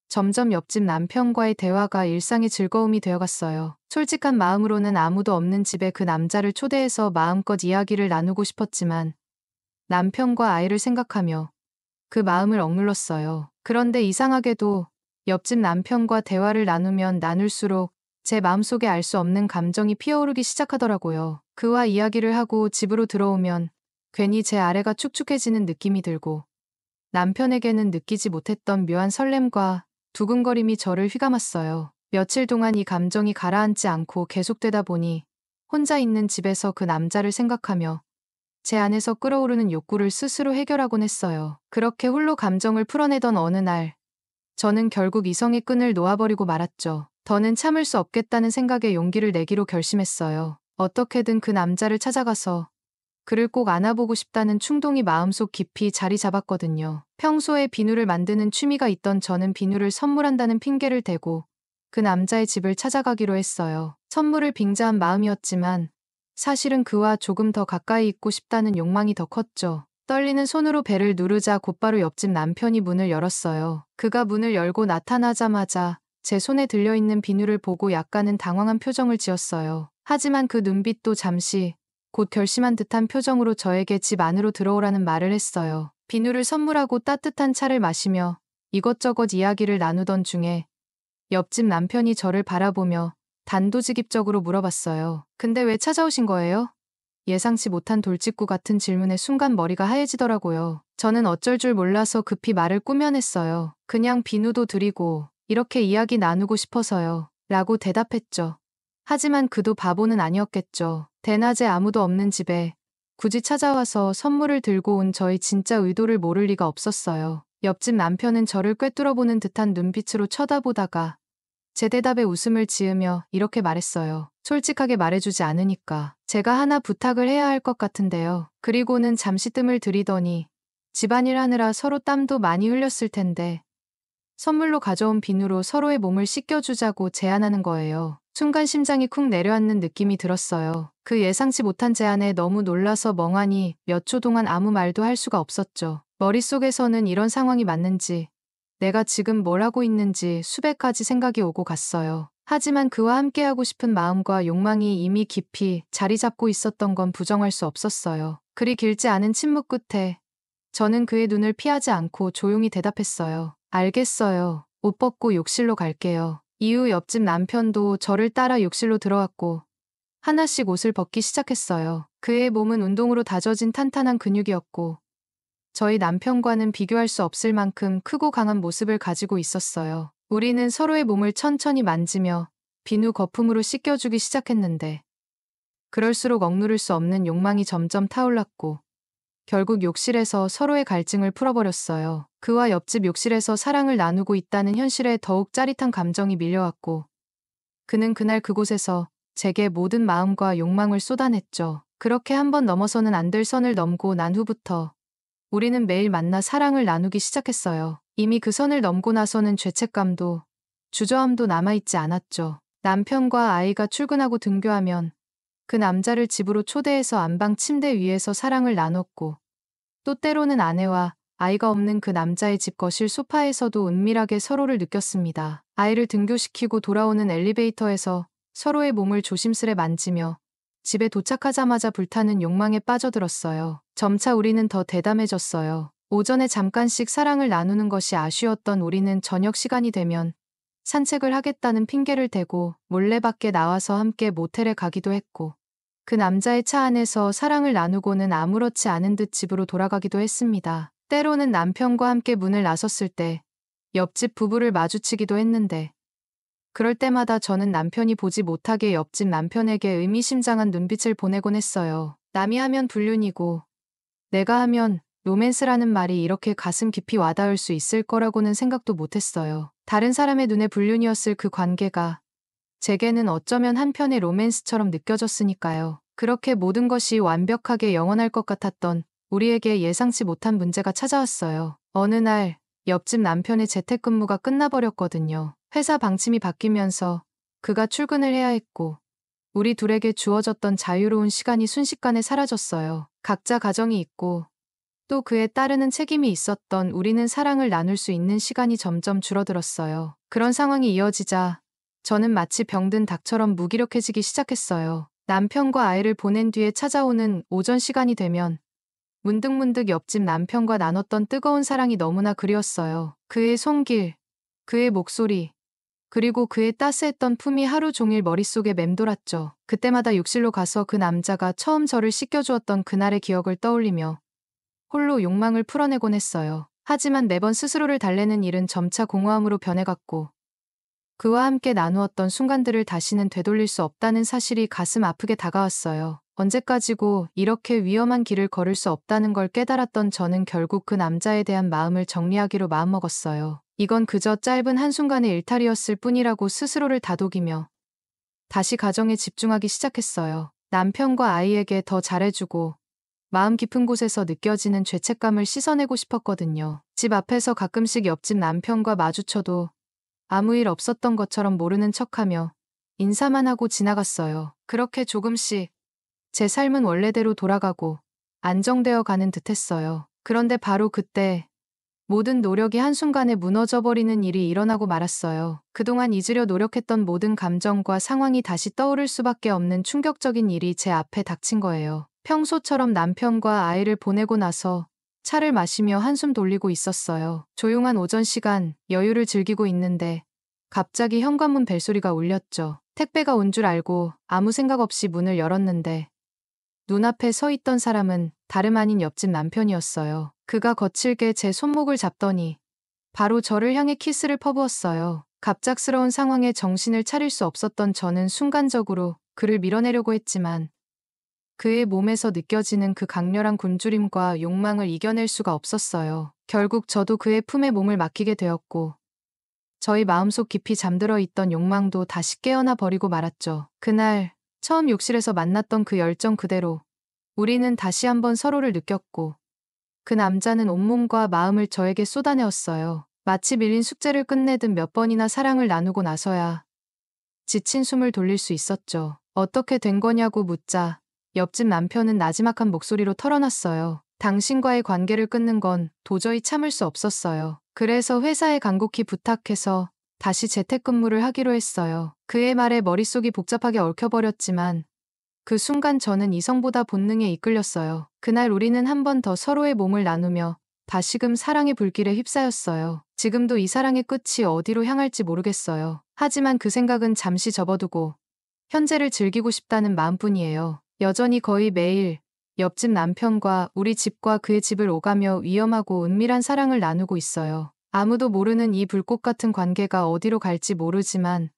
점점 옆집 남편과의 대화가 일상의 즐거움이 되어갔어요. 솔직한 마음으로는 아무도 없는 집에 그 남자를 초대해서 마음껏 이야기를 나누고 싶었지만 남편과 아이를 생각하며 그 마음을 억눌렀어요. 그런데 이상하게도 옆집 남편과 대화를 나누면 나눌수록 제 마음속에 알 수 없는 감정이 피어오르기 시작하더라고요. 그와 이야기를 하고 집으로 들어오면 괜히 제 아래가 축축해지는 느낌이 들고 남편에게는 느끼지 못했던 묘한 설렘과 두근거림이 저를 휘감았어요. 며칠 동안 이 감정이 가라앉지 않고 계속되다 보니 혼자 있는 집에서 그 남자를 생각하며 제 안에서 끓어오르는 욕구를 스스로 해결하곤 했어요. 그렇게 홀로 감정을 풀어내던 어느 날 저는 결국 이성의 끈을 놓아버리고 말았죠. 더는 참을 수 없겠다는 생각에 용기를 내기로 결심했어요. 어떻게든 그 남자를 찾아가서 그를 꼭 안아보고 싶다는 충동이 마음속 깊이 자리 잡았거든요. 평소에 비누를 만드는 취미가 있던 저는 비누를 선물한다는 핑계를 대고 그 남자의 집을 찾아가기로 했어요. 선물을 빙자한 마음이었지만 사실은 그와 조금 더 가까이 있고 싶다는 욕망이 더 컸죠. 떨리는 손으로 배를 누르자 곧바로 옆집 남편이 문을 열었어요. 그가 문을 열고 나타나자마자 제 손에 들려있는 비누를 보고 약간은 당황한 표정을 지었어요. 하지만 그 눈빛도 잠시 곧 결심한 듯한 표정으로 저에게 집 안으로 들어오라는 말을 했어요. 비누를 선물하고 따뜻한 차를 마시며 이것저것 이야기를 나누던 중에 옆집 남편이 저를 바라보며 단도직입적으로 물어봤어요. 근데 왜 찾아오신 거예요? 예상치 못한 돌직구 같은 질문에 순간 머리가 하얘지더라고요. 저는 어쩔 줄 몰라서 급히 말을 꾸며냈어요. 그냥 비누도 드리고 이렇게 이야기 나누고 싶어서요. 라고 대답했죠. 하지만 그도 바보는 아니었겠죠. 대낮에 아무도 없는 집에 굳이 찾아와서 선물을 들고 온 저의 진짜 의도를 모를 리가 없었어요. 옆집 남편은 저를 꿰뚫어보는 듯한 눈빛으로 쳐다보다가 제 대답에 웃음을 지으며 이렇게 말했어요. 솔직하게 말해주지 않으니까 제가 하나 부탁을 해야 할 것 같은데요. 그리고는 잠시 뜸을 들이더니 집안일 하느라 서로 땀도 많이 흘렸을 텐데 선물로 가져온 비누로 서로의 몸을 씻겨주자고 제안하는 거예요. 순간 심장이 쿵 내려앉는 느낌이 들었어요. 그 예상치 못한 제안에 너무 놀라서 멍하니 몇 초 동안 아무 말도 할 수가 없었죠. 머릿속에서는 이런 상황이 맞는지, 내가 지금 뭘 하고 있는지 수백 가지 생각이 오고 갔어요. 하지만 그와 함께하고 싶은 마음과 욕망이 이미 깊이 자리 잡고 있었던 건 부정할 수 없었어요. 그리 길지 않은 침묵 끝에 저는 그의 눈을 피하지 않고 조용히 대답했어요. 알겠어요. 옷 벗고 욕실로 갈게요. 이후 옆집 남편도 저를 따라 욕실로 들어왔고 하나씩 옷을 벗기 시작했어요. 그의 몸은 운동으로 다져진 탄탄한 근육이었고 저희 남편과는 비교할 수 없을 만큼 크고 강한 모습을 가지고 있었어요. 우리는 서로의 몸을 천천히 만지며 비누 거품으로 씻겨주기 시작했는데 그럴수록 억누를 수 없는 욕망이 점점 타올랐고 결국 욕실에서 서로의 갈증을 풀어버렸어요. 그와 옆집 욕실에서 사랑을 나누고 있다는 현실에 더욱 짜릿한 감정이 밀려왔고 그는 그날 그곳에서 제게 모든 마음과 욕망을 쏟아냈죠. 그렇게 한 번 넘어서는 안 될 선을 넘고 난 후부터 우리는 매일 만나 사랑을 나누기 시작했어요. 이미 그 선을 넘고 나서는 죄책감도 주저함도 남아있지 않았죠. 남편과 아이가 출근하고 등교하면 그 남자를 집으로 초대해서 안방 침대 위에서 사랑을 나눴고, 또 때로는 아내와 아이가 없는 그 남자의 집 거실 소파에서도 은밀하게 서로를 느꼈습니다. 아이를 등교시키고 돌아오는 엘리베이터에서 서로의 몸을 조심스레 만지며 집에 도착하자마자 불타는 욕망에 빠져들었어요. 점차 우리는 더 대담해졌어요. 오전에 잠깐씩 사랑을 나누는 것이 아쉬웠던 우리는 저녁 시간이 되면 산책을 하겠다는 핑계를 대고 몰래 밖에 나와서 함께 모텔에 가기도 했고, 그 남자의 차 안에서 사랑을 나누고는 아무렇지 않은 듯 집으로 돌아가기도 했습니다. 때로는 남편과 함께 문을 나섰을 때 옆집 부부를 마주치기도 했는데, 그럴 때마다 저는 남편이 보지 못하게 옆집 남편에게 의미심장한 눈빛을 보내곤 했어요. 남이 하면 불륜이고 내가 하면 로맨스라는 말이 이렇게 가슴 깊이 와닿을 수 있을 거라고는 생각도 못했어요. 다른 사람의 눈에 불륜이었을 그 관계가 제게는 어쩌면 한편의 로맨스처럼 느껴졌으니까요. 그렇게 모든 것이 완벽하게 영원할 것 같았던 우리에게 예상치 못한 문제가 찾아왔어요. 어느 날 옆집 남편의 재택근무가 끝나버렸거든요. 회사 방침이 바뀌면서 그가 출근을 해야 했고, 우리 둘에게 주어졌던 자유로운 시간이 순식간에 사라졌어요. 각자 가정이 있고 또 그에 따르는 책임이 있었던 우리는 사랑을 나눌 수 있는 시간이 점점 줄어들었어요. 그런 상황이 이어지자 저는 마치 병든 닭처럼 무기력해지기 시작했어요. 남편과 아이를 보낸 뒤에 찾아오는 오전 시간이 되면 문득문득 옆집 남편과 나눴던 뜨거운 사랑이 너무나 그리웠어요. 그의 손길, 그의 목소리, 그리고 그의 따스했던 품이 하루 종일 머릿속에 맴돌았죠. 그때마다 욕실로 가서 그 남자가 처음 저를 씻겨주었던 그날의 기억을 떠올리며 홀로 욕망을 풀어내곤 했어요. 하지만 매번 스스로를 달래는 일은 점차 공허함으로 변해갔고, 그와 함께 나누었던 순간들을 다시는 되돌릴 수 없다는 사실이 가슴 아프게 다가왔어요. 언제까지고 이렇게 위험한 길을 걸을 수 없다는 걸 깨달았던 저는 결국 그 남자에 대한 마음을 정리하기로 마음먹었어요. 이건 그저 짧은 한순간의 일탈이었을 뿐이라고 스스로를 다독이며 다시 가정에 집중하기 시작했어요. 남편과 아이에게 더 잘해주고 마음 깊은 곳에서 느껴지는 죄책감을 씻어내고 싶었거든요. 집 앞에서 가끔씩 옆집 남편과 마주쳐도 아무 일 없었던 것처럼 모르는 척하며 인사만 하고 지나갔어요. 그렇게 조금씩 제 삶은 원래대로 돌아가고 안정되어 가는 듯했어요. 그런데 바로 그때 모든 노력이 한순간에 무너져버리는 일이 일어나고 말았어요. 그동안 잊으려 노력했던 모든 감정과 상황이 다시 떠오를 수밖에 없는 충격적인 일이 제 앞에 닥친 거예요. 평소처럼 남편과 아이를 보내고 나서 차를 마시며 한숨 돌리고 있었어요. 조용한 오전 시간, 여유를 즐기고 있는데 갑자기 현관문 벨소리가 울렸죠. 택배가 온 줄 알고 아무 생각 없이 문을 열었는데 눈앞에 서 있던 사람은 다름 아닌 옆집 남편이었어요. 그가 거칠게 제 손목을 잡더니 바로 저를 향해 키스를 퍼부었어요. 갑작스러운 상황에 정신을 차릴 수 없었던 저는 순간적으로 그를 밀어내려고 했지만 그의 몸에서 느껴지는 그 강렬한 굶주림과 욕망을 이겨낼 수가 없었어요. 결국 저도 그의 품에 몸을 맡기게 되었고, 저희 마음속 깊이 잠들어 있던 욕망도 다시 깨어나 버리고 말았죠. 그날 처음 욕실에서 만났던 그 열정 그대로 우리는 다시 한번 서로를 느꼈고, 그 남자는 온몸과 마음을 저에게 쏟아내었어요. 마치 밀린 숙제를 끝내듯 몇 번이나 사랑을 나누고 나서야 지친 숨을 돌릴 수 있었죠. 어떻게 된 거냐고 묻자 옆집 남편은 나지막한 목소리로 털어놨어요. 당신과의 관계를 끊는 건 도저히 참을 수 없었어요. 그래서 회사에 간곡히 부탁해서 다시 재택근무를 하기로 했어요. 그의 말에 머릿속이 복잡하게 얽혀버렸지만 그 순간 저는 이성보다 본능에 이끌렸어요. 그날 우리는 한 번 더 서로의 몸을 나누며 다시금 사랑의 불길에 휩싸였어요. 지금도 이 사랑의 끝이 어디로 향할지 모르겠어요. 하지만 그 생각은 잠시 접어두고 현재를 즐기고 싶다는 마음뿐이에요. 여전히 거의 매일 옆집 남편과 우리 집과 그의 집을 오가며 위험하고 은밀한 사랑을 나누고 있어요. 아무도 모르는 이 불꽃 같은 관계가 어디로 갈지 모르지만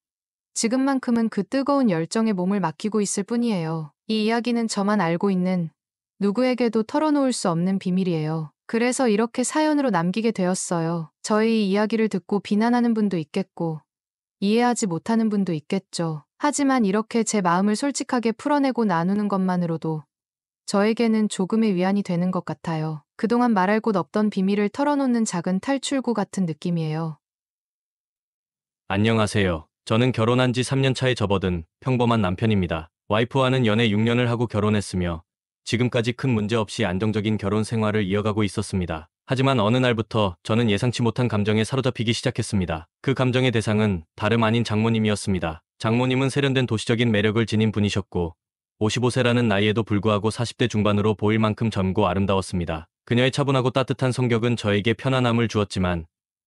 지금만큼은 그 뜨거운 열정에 몸을 맡기고 있을 뿐이에요. 이 이야기는 저만 알고 있는 누구에게도 털어놓을 수 없는 비밀이에요. 그래서 이렇게 사연으로 남기게 되었어요. 저의 이 이야기를 듣고 비난하는 분도 있겠고 이해하지 못하는 분도 있겠죠. 하지만 이렇게 제 마음을 솔직하게 풀어내고 나누는 것만으로도 저에게는 조금의 위안이 되는 것 같아요. 그동안 말할 곳 없던 비밀을 털어놓는 작은 탈출구 같은 느낌이에요. 안녕하세요. 저는 결혼한 지 3년 차에 접어든 평범한 남편입니다. 와이프와는 연애 6년을 하고 결혼했으며 지금까지 큰 문제 없이 안정적인 결혼 생활을 이어가고 있었습니다. 하지만 어느 날부터 저는 예상치 못한 감정에 사로잡히기 시작했습니다. 그 감정의 대상은 다름 아닌 장모님이었습니다. 장모님은 세련된 도시적인 매력을 지닌 분이셨고 55세라는 나이에도 불구하고 40대 중반으로 보일 만큼 젊고 아름다웠습니다. 그녀의 차분하고 따뜻한 성격은 저에게 편안함을 주었지만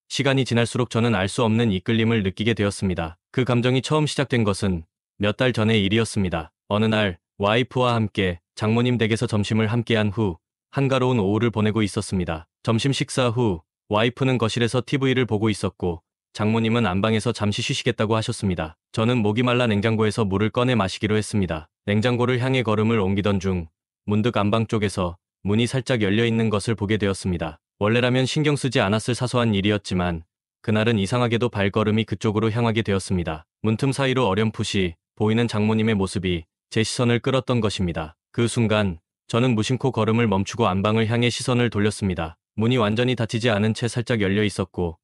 시간이 지날수록 저는 알 수 없는 이끌림을 느끼게 되었습니다. 그 감정이 처음 시작된 것은 몇 달 전의 일이었습니다. 어느 날 와이프와 함께 장모님 댁에서 점심을 함께한 후 한가로운 오후를 보내고 있었습니다. 점심 식사 후 와이프는 거실에서 TV를 보고 있었고 장모님은 안방에서 잠시 쉬시겠다고 하셨습니다. 저는 목이 말라 냉장고에서 물을 꺼내 마시기로 했습니다. 냉장고를 향해 걸음을 옮기던 중 문득 안방 쪽에서 문이 살짝 열려 있는 것을 보게 되었습니다. 원래라면 신경 쓰지 않았을 사소한 일이었지만 그날은 이상하게도 발걸음이 그쪽으로 향하게 되었습니다. 문틈 사이로 어렴풋이 보이는 장모님의 모습이 제 시선을 끌었던 것입니다. 그 순간 저는 무심코 걸음을 멈추고 안방을 향해 시선을 돌렸습니다. 문이 완전히 닫히지 않은 채 살짝 열려 있었고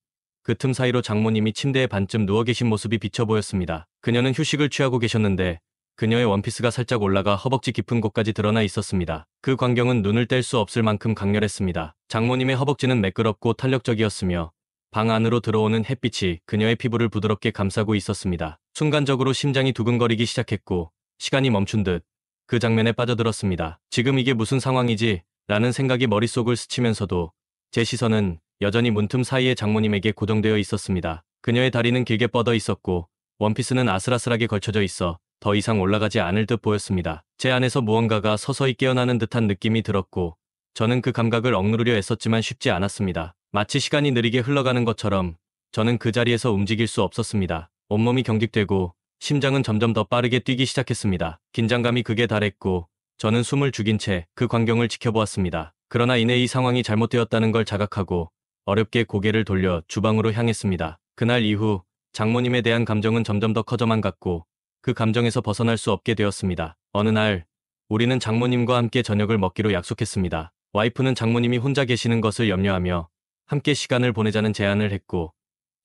그 틈 사이로 장모님이 침대에 반쯤 누워 계신 모습이 비쳐 보였습니다. 그녀는 휴식을 취하고 계셨는데 그녀의 원피스가 살짝 올라가 허벅지 깊은 곳까지 드러나 있었습니다. 그 광경은 눈을 뗄 수 없을 만큼 강렬했습니다. 장모님의 허벅지는 매끄럽고 탄력적이었으며 방 안으로 들어오는 햇빛이 그녀의 피부를 부드럽게 감싸고 있었습니다. 순간적으로 심장이 두근거리기 시작했고 시간이 멈춘 듯 그 장면에 빠져들었습니다. 지금 이게 무슨 상황이지? 라는 생각이 머릿속을 스치면서도 제 시선은 여전히 문틈 사이에 장모님에게 고정되어 있었습니다. 그녀의 다리는 길게 뻗어 있었고 원피스는 아슬아슬하게 걸쳐져 있어 더 이상 올라가지 않을 듯 보였습니다. 제 안에서 무언가가 서서히 깨어나는 듯한 느낌이 들었고 저는 그 감각을 억누르려 애썼지만 쉽지 않았습니다. 마치 시간이 느리게 흘러가는 것처럼 저는 그 자리에서 움직일 수 없었습니다. 온몸이 경직되고 심장은 점점 더 빠르게 뛰기 시작했습니다. 긴장감이 극에 달했고 저는 숨을 죽인 채 그 광경을 지켜보았습니다. 그러나 이내 이 상황이 잘못되었다는 걸 자각하고 어렵게 고개를 돌려 주방으로 향했습니다. 그날 이후 장모님에 대한 감정은 점점 더 커져만 갔고 그 감정에서 벗어날 수 없게 되었습니다. 어느 날 우리는 장모님과 함께 저녁을 먹기로 약속했습니다. 와이프는 장모님이 혼자 계시는 것을 염려하며 함께 시간을 보내자는 제안을 했고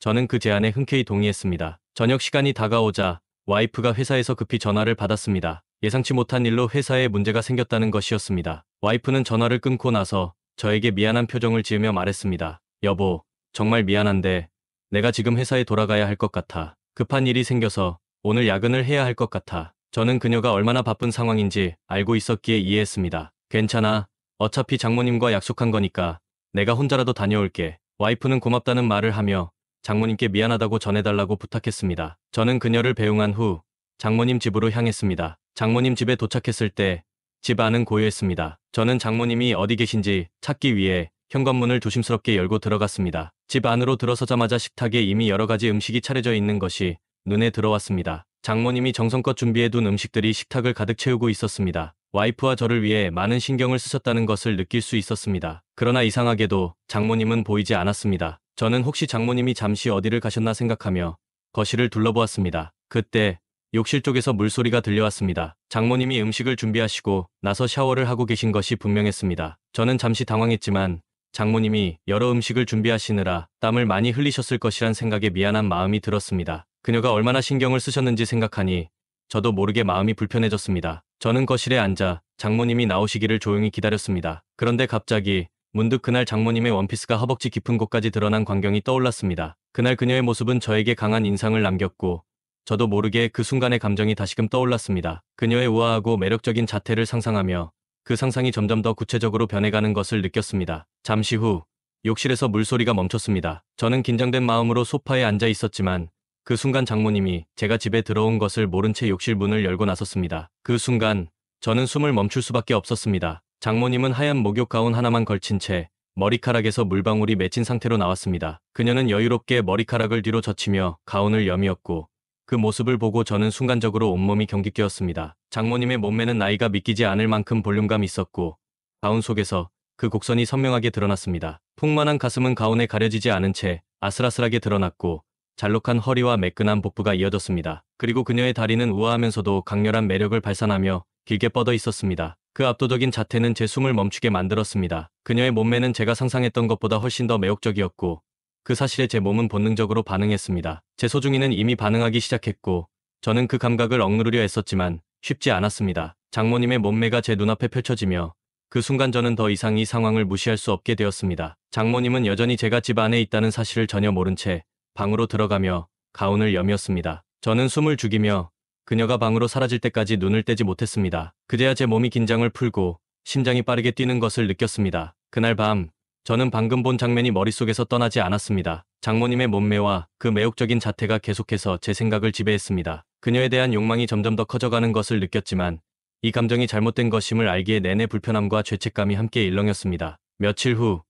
저는 그 제안에 흔쾌히 동의했습니다. 저녁 시간이 다가오자 와이프가 회사에서 급히 전화를 받았습니다. 예상치 못한 일로 회사에 문제가 생겼다는 것이었습니다. 와이프는 전화를 끊고 나서 저에게 미안한 표정을 지으며 말했습니다. 여보, 정말 미안한데 내가 지금 회사에 돌아가야 할 것 같아. 급한 일이 생겨서 오늘 야근을 해야 할 것 같아. 저는 그녀가 얼마나 바쁜 상황인지 알고 있었기에 이해했습니다. 괜찮아. 어차피 장모님과 약속한 거니까 내가 혼자라도 다녀올게. 와이프는 고맙다는 말을 하며 장모님께 미안하다고 전해달라고 부탁했습니다. 저는 그녀를 배웅한 후 장모님 집으로 향했습니다. 장모님 집에 도착했을 때 집 안은 고요했습니다. 저는 장모님이 어디 계신지 찾기 위해 현관문을 조심스럽게 열고 들어갔습니다. 집 안으로 들어서자마자 식탁에 이미 여러 가지 음식이 차려져 있는 것이 눈에 들어왔습니다. 장모님이 정성껏 준비해둔 음식들이 식탁을 가득 채우고 있었습니다. 와이프와 저를 위해 많은 신경을 쓰셨다는 것을 느낄 수 있었습니다. 그러나 이상하게도 장모님은 보이지 않았습니다. 저는 혹시 장모님이 잠시 어디를 가셨나 생각하며 거실을 둘러보았습니다. 그때 욕실 쪽에서 물소리가 들려왔습니다. 장모님이 음식을 준비하시고 나서 샤워를 하고 계신 것이 분명했습니다. 저는 잠시 당황했지만 장모님이 여러 음식을 준비하시느라 땀을 많이 흘리셨을 것이란 생각에 미안한 마음이 들었습니다. 그녀가 얼마나 신경을 쓰셨는지 생각하니 저도 모르게 마음이 불편해졌습니다. 저는 거실에 앉아 장모님이 나오시기를 조용히 기다렸습니다. 그런데 갑자기 문득 그날 장모님의 원피스가 허벅지 깊은 곳까지 드러난 광경이 떠올랐습니다. 그날 그녀의 모습은 저에게 강한 인상을 남겼고 저도 모르게 그 순간의 감정이 다시금 떠올랐습니다. 그녀의 우아하고 매력적인 자태를 상상하며 그 상상이 점점 더 구체적으로 변해가는 것을 느꼈습니다. 잠시 후 욕실에서 물소리가 멈췄습니다. 저는 긴장된 마음으로 소파에 앉아 있었지만 그 순간 장모님이 제가 집에 들어온 것을 모른 채 욕실 문을 열고 나섰습니다. 그 순간 저는 숨을 멈출 수밖에 없었습니다. 장모님은 하얀 목욕 가운 하나만 걸친 채 머리카락에서 물방울이 맺힌 상태로 나왔습니다. 그녀는 여유롭게 머리카락을 뒤로 젖히며 가운을 여미었고 그 모습을 보고 저는 순간적으로 온몸이 경직되었습니다. 장모님의 몸매는 나이가 믿기지 않을 만큼 볼륨감이 있었고 가운 속에서 그 곡선이 선명하게 드러났습니다. 풍만한 가슴은 가운에 가려지지 않은 채 아슬아슬하게 드러났고 잘록한 허리와 매끈한 복부가 이어졌습니다. 그리고 그녀의 다리는 우아하면서도 강렬한 매력을 발산하며 길게 뻗어 있었습니다. 그 압도적인 자태는 제 숨을 멈추게 만들었습니다. 그녀의 몸매는 제가 상상했던 것보다 훨씬 더 매혹적이었고 그 사실에 제 몸은 본능적으로 반응했습니다. 제 소중이는 이미 반응하기 시작했고 저는 그 감각을 억누르려 애썼지만 쉽지 않았습니다. 장모님의 몸매가 제 눈앞에 펼쳐지며 그 순간 저는 더 이상 이 상황을 무시할 수 없게 되었습니다. 장모님은 여전히 제가 집 안에 있다는 사실을 전혀 모른 채 방으로 들어가며 가운을 여미었습니다. 저는 숨을 죽이며 그녀가 방으로 사라질 때까지 눈을 떼지 못했습니다. 그제야 제 몸이 긴장을 풀고 심장이 빠르게 뛰는 것을 느꼈습니다. 그날 밤 저는 방금 본 장면이 머릿속에서 떠나지 않았습니다. 장모님의 몸매와 그 매혹적인 자태가 계속해서 제 생각을 지배했습니다. 그녀에 대한 욕망이 점점 더 커져가는 것을 느꼈지만 이 감정이 잘못된 것임을 알기에 내내 불편함과 죄책감이 함께 일렁였습니다. 며칠 후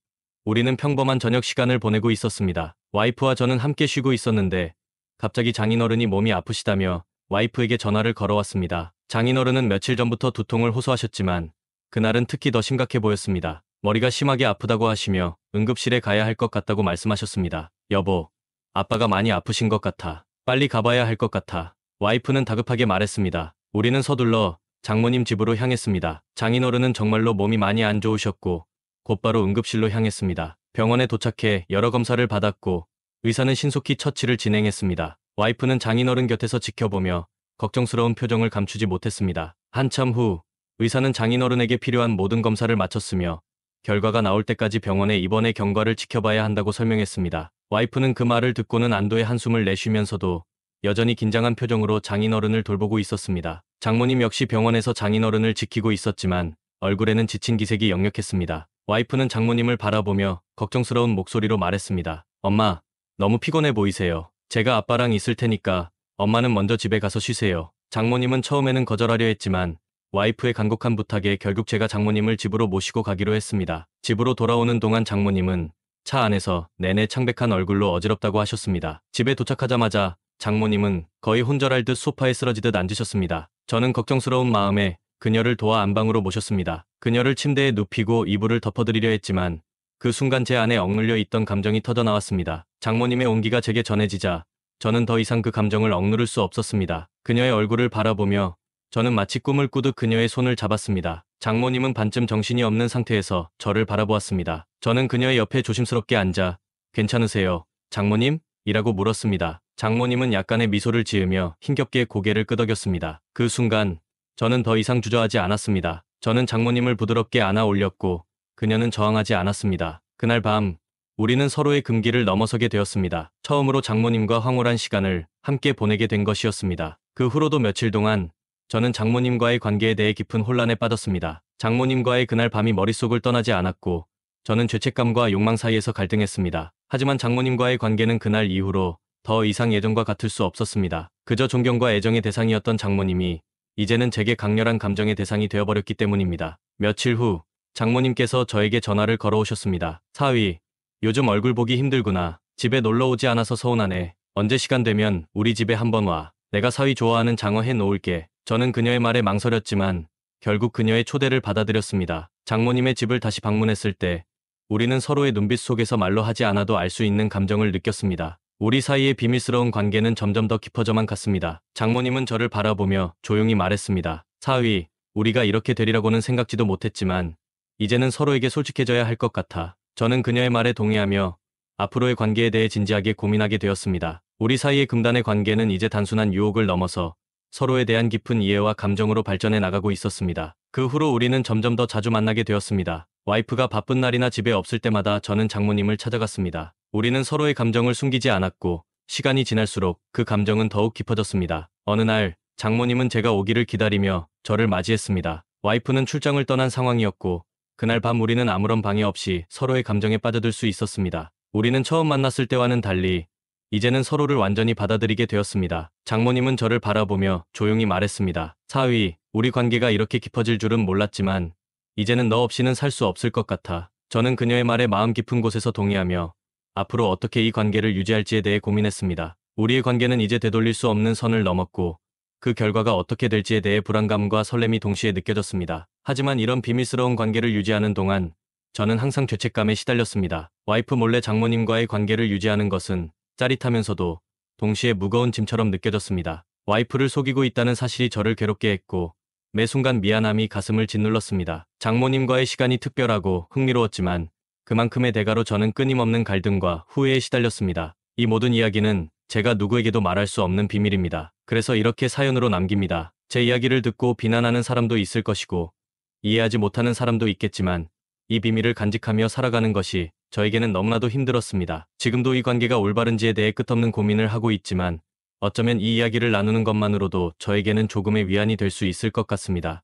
우리는 평범한 저녁 시간을 보내고 있었습니다. 와이프와 저는 함께 쉬고 있었는데 갑자기 장인어른이 몸이 아프시다며 와이프에게 전화를 걸어왔습니다. 장인어른은 며칠 전부터 두통을 호소하셨지만 그날은 특히 더 심각해 보였습니다. 머리가 심하게 아프다고 하시며 응급실에 가야 할 것 같다고 말씀하셨습니다. 여보, 아빠가 많이 아프신 것 같아. 빨리 가봐야 할 것 같아. 와이프는 다급하게 말했습니다. 우리는 서둘러 장모님 집으로 향했습니다. 장인어른은 정말로 몸이 많이 안 좋으셨고 곧바로 응급실로 향했습니다. 병원에 도착해 여러 검사를 받았고 의사는 신속히 처치를 진행했습니다. 와이프는 장인어른 곁에서 지켜보며 걱정스러운 표정을 감추지 못했습니다. 한참 후 의사는 장인어른에게 필요한 모든 검사를 마쳤으며 결과가 나올 때까지 병원에 입원해 경과를 지켜봐야 한다고 설명했습니다. 와이프는 그 말을 듣고는 안도의 한숨을 내쉬면서도 여전히 긴장한 표정으로 장인어른을 돌보고 있었습니다. 장모님 역시 병원에서 장인어른을 지키고 있었지만 얼굴에는 지친 기색이 역력했습니다. 와이프는 장모님을 바라보며 걱정스러운 목소리로 말했습니다. 엄마, 너무 피곤해 보이세요. 제가 아빠랑 있을 테니까 엄마는 먼저 집에 가서 쉬세요. 장모님은 처음에는 거절하려 했지만 와이프의 간곡한 부탁에 결국 제가 장모님을 집으로 모시고 가기로 했습니다. 집으로 돌아오는 동안 장모님은 차 안에서 내내 창백한 얼굴로 어지럽다고 하셨습니다. 집에 도착하자마자 장모님은 거의 혼절할 듯 소파에 쓰러지듯 앉으셨습니다. 저는 걱정스러운 마음에 그녀를 도와 안방으로 모셨습니다. 그녀를 침대에 눕히고 이불을 덮어드리려 했지만 그 순간 제 안에 억눌려 있던 감정이 터져나왔습니다. 장모님의 온기가 제게 전해지자 저는 더 이상 그 감정을 억누를 수 없었습니다. 그녀의 얼굴을 바라보며 저는 마치 꿈을 꾸듯 그녀의 손을 잡았습니다. 장모님은 반쯤 정신이 없는 상태에서 저를 바라보았습니다. 저는 그녀의 옆에 조심스럽게 앉아 괜찮으세요, 장모님? 이라고 물었습니다. 장모님은 약간의 미소를 지으며 힘겹게 고개를 끄덕였습니다. 그 순간 저는 더 이상 주저하지 않았습니다. 저는 장모님을 부드럽게 안아 올렸고 그녀는 저항하지 않았습니다. 그날 밤 우리는 서로의 금기를 넘어서게 되었습니다. 처음으로 장모님과 황홀한 시간을 함께 보내게 된 것이었습니다. 그 후로도 며칠 동안 저는 장모님과의 관계에 대해 깊은 혼란에 빠졌습니다. 장모님과의 그날 밤이 머릿속을 떠나지 않았고 저는 죄책감과 욕망 사이에서 갈등했습니다. 하지만 장모님과의 관계는 그날 이후로 더 이상 예전과 같을 수 없었습니다. 그저 존경과 애정의 대상이었던 장모님이 이제는 제게 강렬한 감정의 대상이 되어버렸기 때문입니다. 며칠 후 장모님께서 저에게 전화를 걸어오셨습니다. 사위, 요즘 얼굴 보기 힘들구나. 집에 놀러 오지 않아서 서운하네. 언제 시간 되면 우리 집에 한번 와. 내가 사위 좋아하는 장어 해 놓을게. 저는 그녀의 말에 망설였지만 결국 그녀의 초대를 받아들였습니다. 장모님의 집을 다시 방문했을 때 우리는 서로의 눈빛 속에서 말로 하지 않아도 알 수 있는 감정을 느꼈습니다. 우리 사이의 비밀스러운 관계는 점점 더 깊어져만 갔습니다. 장모님은 저를 바라보며 조용히 말했습니다. 사위, 우리가 이렇게 되리라고는 생각지도 못했지만 이제는 서로에게 솔직해져야 할 것 같아. 저는 그녀의 말에 동의하며 앞으로의 관계에 대해 진지하게 고민하게 되었습니다. 우리 사이의 금단의 관계는 이제 단순한 유혹을 넘어서 서로에 대한 깊은 이해와 감정으로 발전해 나가고 있었습니다. 그 후로 우리는 점점 더 자주 만나게 되었습니다. 와이프가 바쁜 날이나 집에 없을 때마다 저는 장모님을 찾아갔습니다. 우리는 서로의 감정을 숨기지 않았고 시간이 지날수록 그 감정은 더욱 깊어졌습니다. 어느 날 장모님은 제가 오기를 기다리며 저를 맞이했습니다. 와이프는 출장을 떠난 상황이었고 그날 밤 우리는 아무런 방해 없이 서로의 감정에 빠져들 수 있었습니다. 우리는 처음 만났을 때와는 달리 이제는 서로를 완전히 받아들이게 되었습니다. 장모님은 저를 바라보며 조용히 말했습니다. 사위, 우리 관계가 이렇게 깊어질 줄은 몰랐지만 이제는 너 없이는 살 수 없을 것 같아. 저는 그녀의 말에 마음 깊은 곳에서 동의하며 앞으로 어떻게 이 관계를 유지할지에 대해 고민했습니다. 우리의 관계는 이제 되돌릴 수 없는 선을 넘었고 그 결과가 어떻게 될지에 대해 불안감과 설렘이 동시에 느껴졌습니다. 하지만 이런 비밀스러운 관계를 유지하는 동안 저는 항상 죄책감에 시달렸습니다. 와이프 몰래 장모님과의 관계를 유지하는 것은 짜릿하면서도 동시에 무거운 짐처럼 느껴졌습니다. 와이프를 속이고 있다는 사실이 저를 괴롭게 했고 매 순간 미안함이 가슴을 짓눌렀습니다. 장모님과의 시간이 특별하고 흥미로웠지만 그만큼의 대가로 저는 끊임없는 갈등과 후회에 시달렸습니다. 이 모든 이야기는 제가 누구에게도 말할 수 없는 비밀입니다. 그래서 이렇게 사연으로 남깁니다. 제 이야기를 듣고 비난하는 사람도 있을 것이고 이해하지 못하는 사람도 있겠지만 이 비밀을 간직하며 살아가는 것이 저에게는 너무나도 힘들었습니다. 지금도 이 관계가 올바른지에 대해 끝없는 고민을 하고 있지만 어쩌면 이 이야기를 나누는 것만으로도 저에게는 조금의 위안이 될 수 있을 것 같습니다.